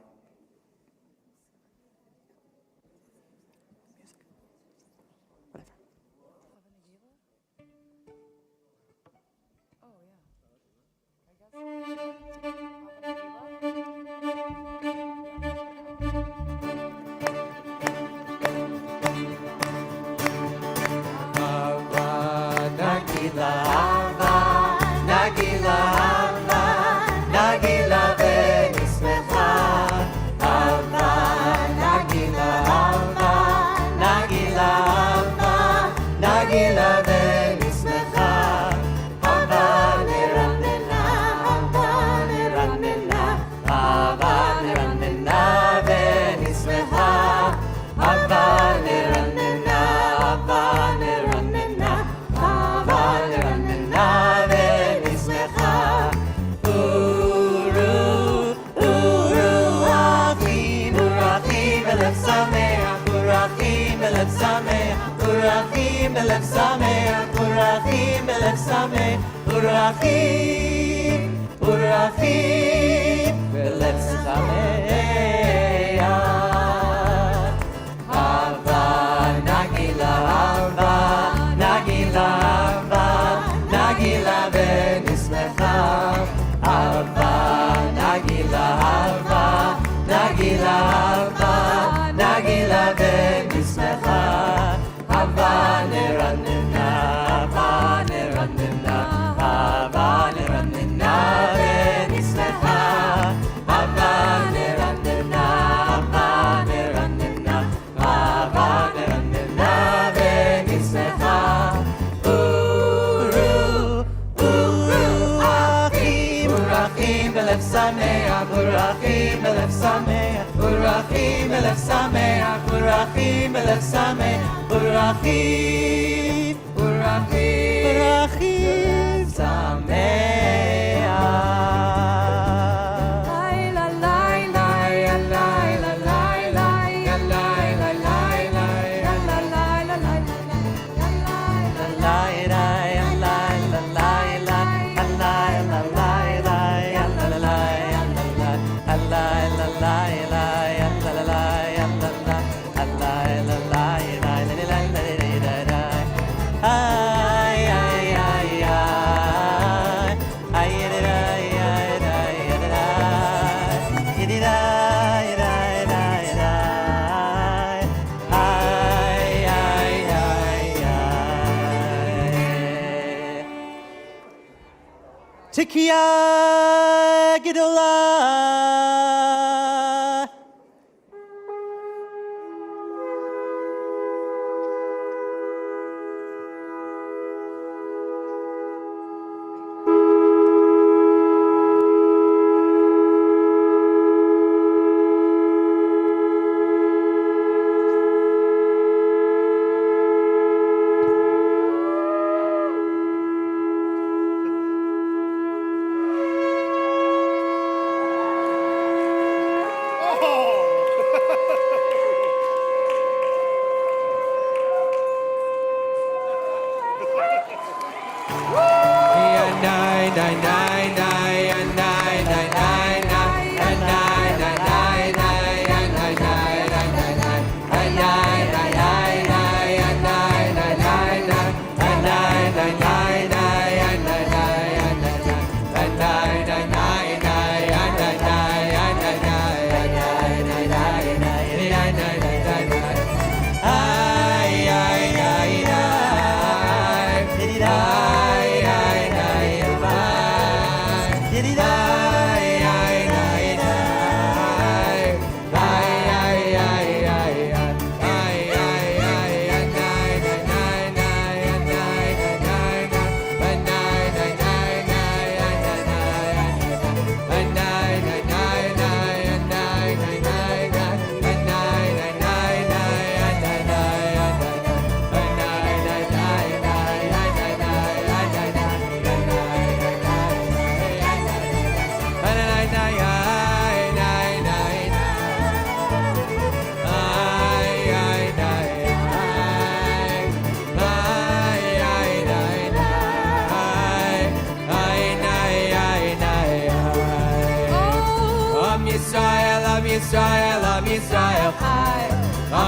Tekiah Gedolah.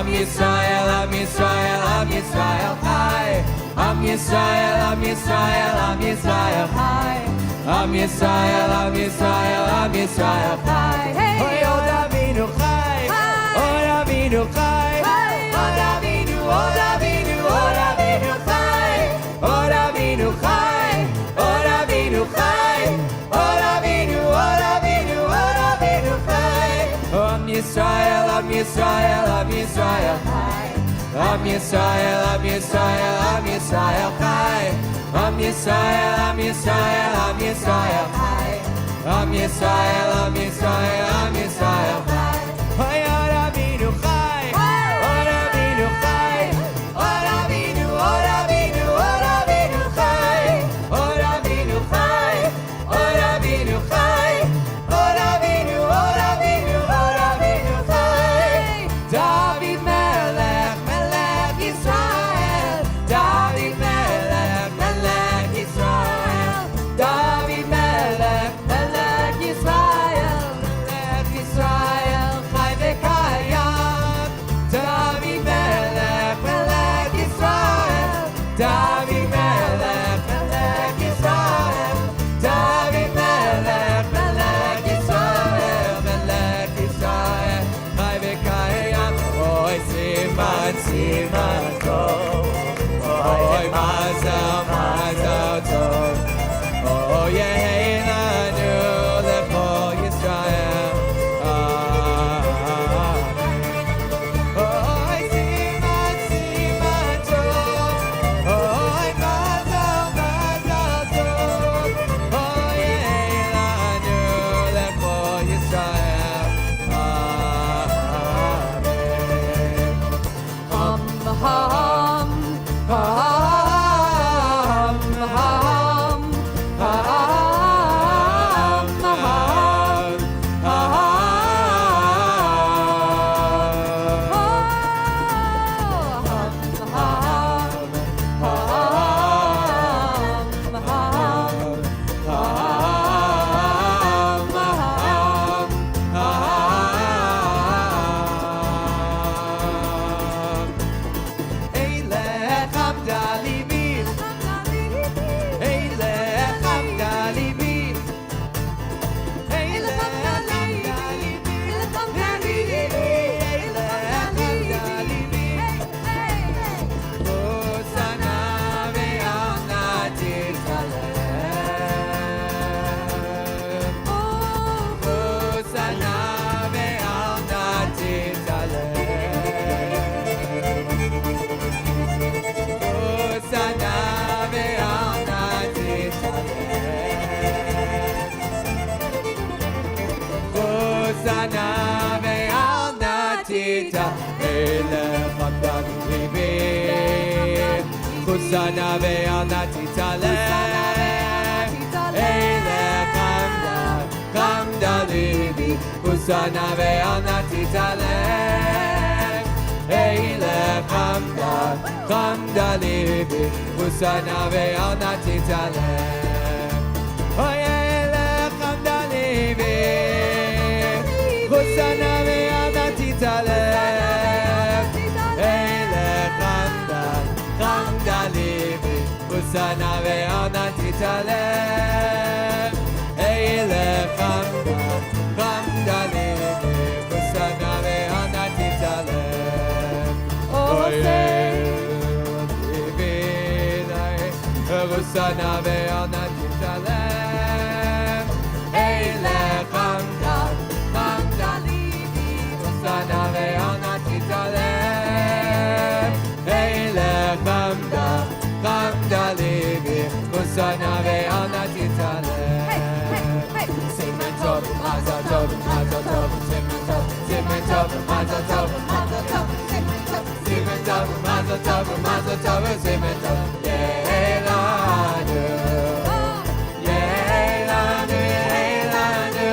Am Yisrael, Am Yisrael, Am Yisrael Chai. Am Yisrael, Am Yisrael, Am Yisrael Chai. Am Yisrael, Am Yisrael, Am Yisrael Chai. Oy Od Avinu Chai. Od Avinu Chai. Od Avinu, Od Avinu, Od Avinu Chai. Od Avinu Chai. Od Avinu Chai. Od Avinu, Od Avinu, Od Avinu Chai. Am Yisrael, Am Yisrael, Am Yisrael Chai. Am Yisrael, Am Yisrael, Am Yisrael Chai. Am Yisrael, Am Yisrael, Am Yisrael Chai. Am Yisrael, Am Yisrael, Am Yisrael Chai. Oy Od Avinu Chai. Od Avinu Chai. Od Avinu, Od Avinu, Od Avinu Chai. Od Avinu Chai. Od Avinu Chai. Od Avinu, Od Avinu, Od Avinu Chai. David Melech, Melech Yisrael. David Melech, Melech Yisrael. David Melech, Melech Yisrael. Melech Yisrael, Chai v'Kayam. David Melech, Melech Yisrael. David Melech, Melech Yisrael. David Melech, Melech Yisrael. Melech Yisrael, Chai v'Kayam. Oy Siman, Siman Tov. Oy Mazel, Mazel Tov. Oh, Yehelanu lechol Yisrael. Amen. Oy Siman, Siman Tov. Oy Mazel, Mazel Tov. Oh, Yehelanu lechol Yisrael. Hosanna ve'ana titaleh, Eilech Hamda libi. Hosanna ve'ana titaleh, Eilech Hamda libi. Hosanna ve'ana titaleh, Oy Eilech Hamda libi. Hosanna ve'ana titaleh, Eilech Hamda libi. Hosanna ve'ana titaleh, Eilech Hamda libi. Hosanna ve'ana titaleh, Oy Hosanna ve'ana titaleh, Eilech Hamda libi. Hosanna ve'ana titaleh, Eilech Hamda libi. Hosanna ve'ana titaleh. Simen tov, Mazel tov, Mazel tov. Simen tov, Mazel tov, Mazel tov. Simen tov, Mazel tov, Mazel tov. Simen tov, Yehelanu, Yehelanu, Yehelanu.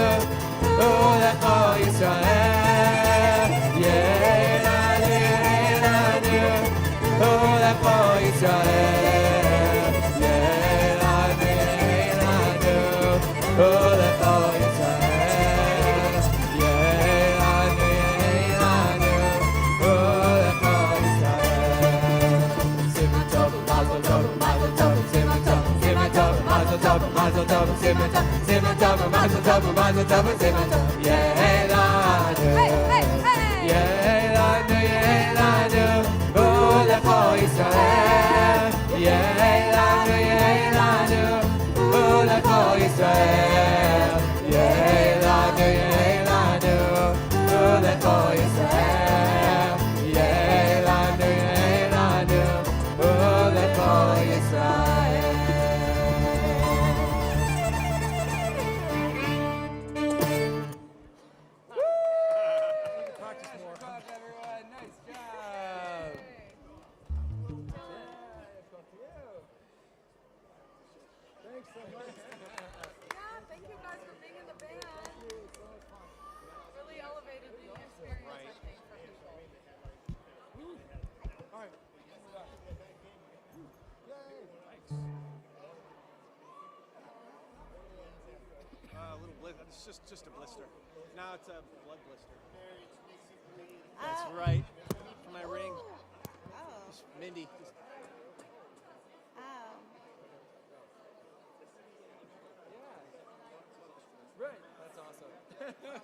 Ulechol Yisrael, Yehelanu, Yehelanu. Ulechol Yisrael, Yehelanu, Yehelanu. Ulechol Yisrael, Yehelanu, Yehelanu. It's just a blister. Now it's a blood blister. That's right. For my ring. Just Mindy. Right. That's awesome.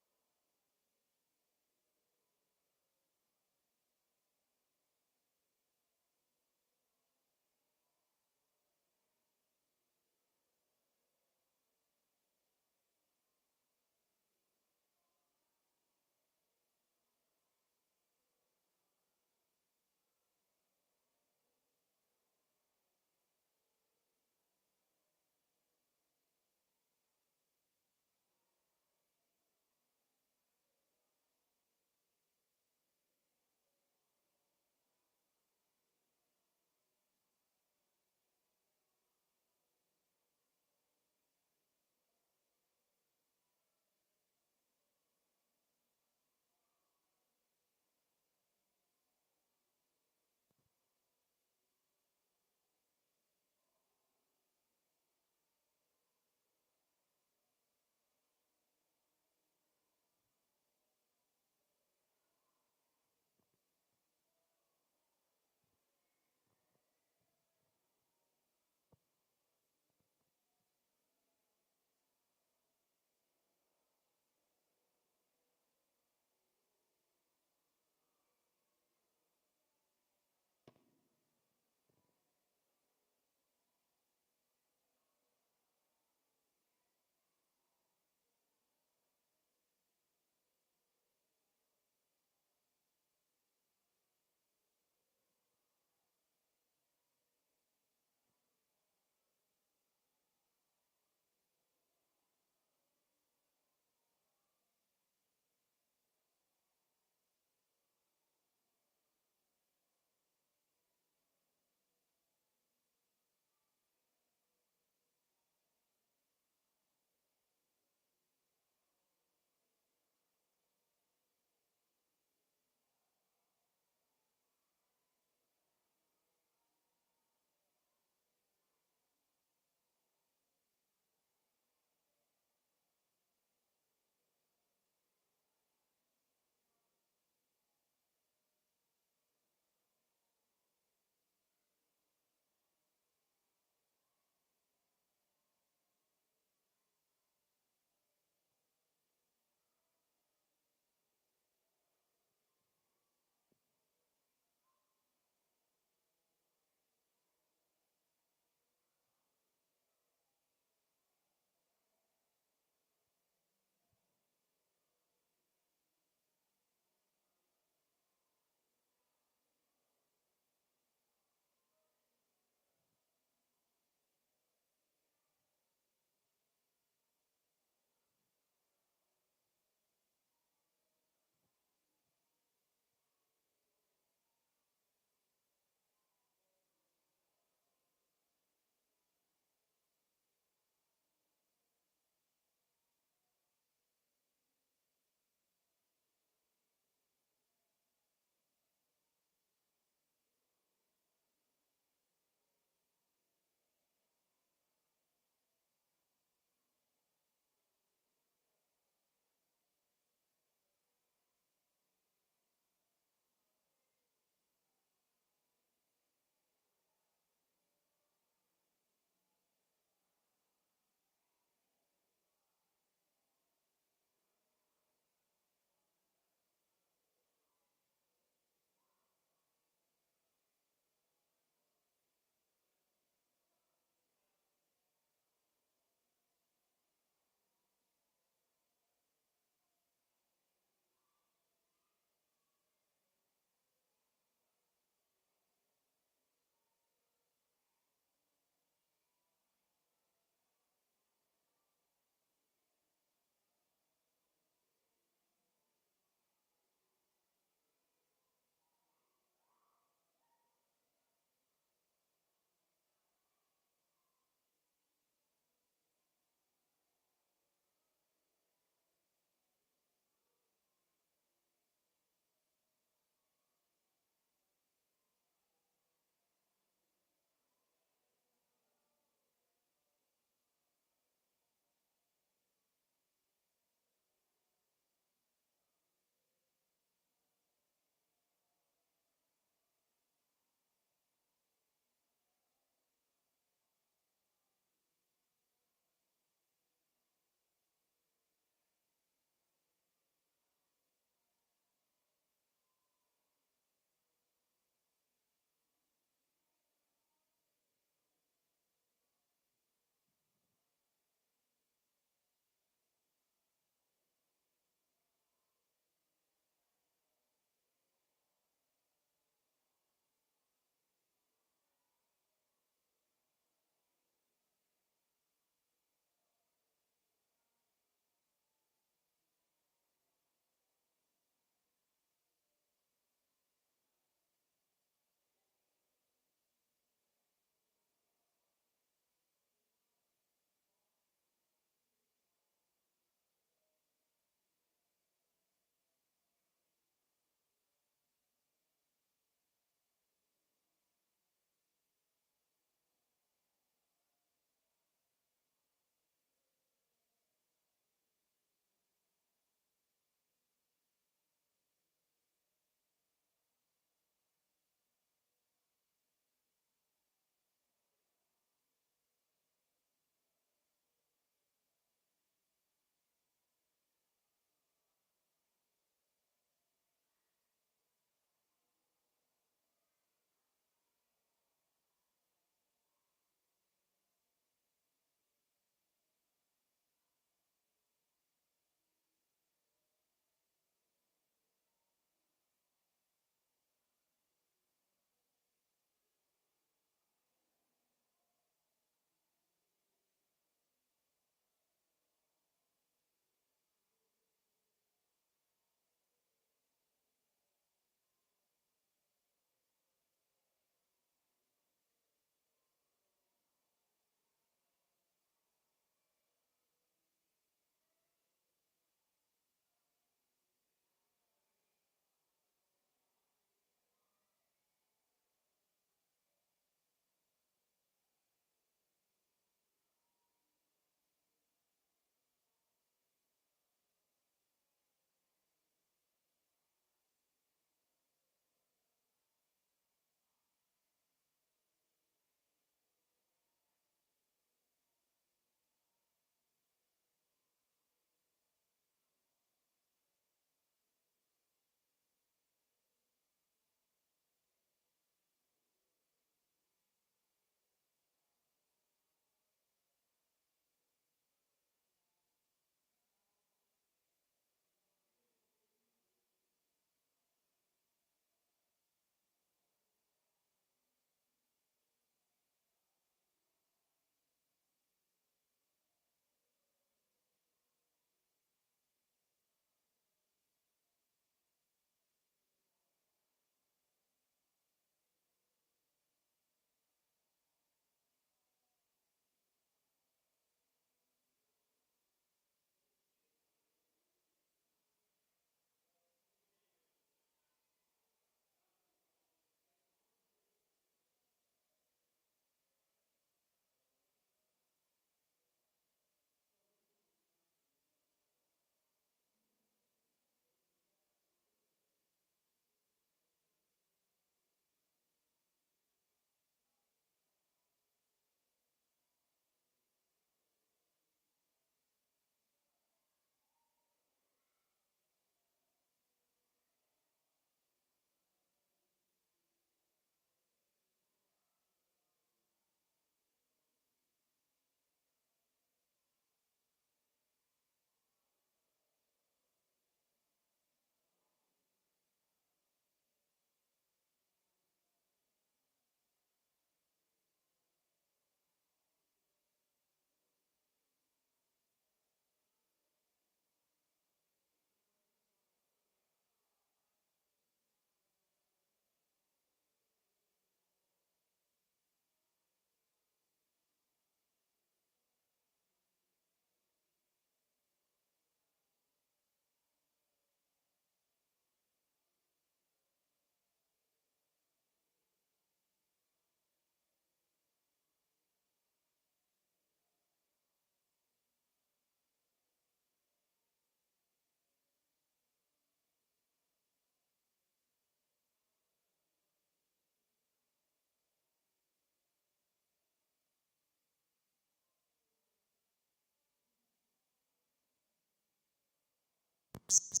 Psst.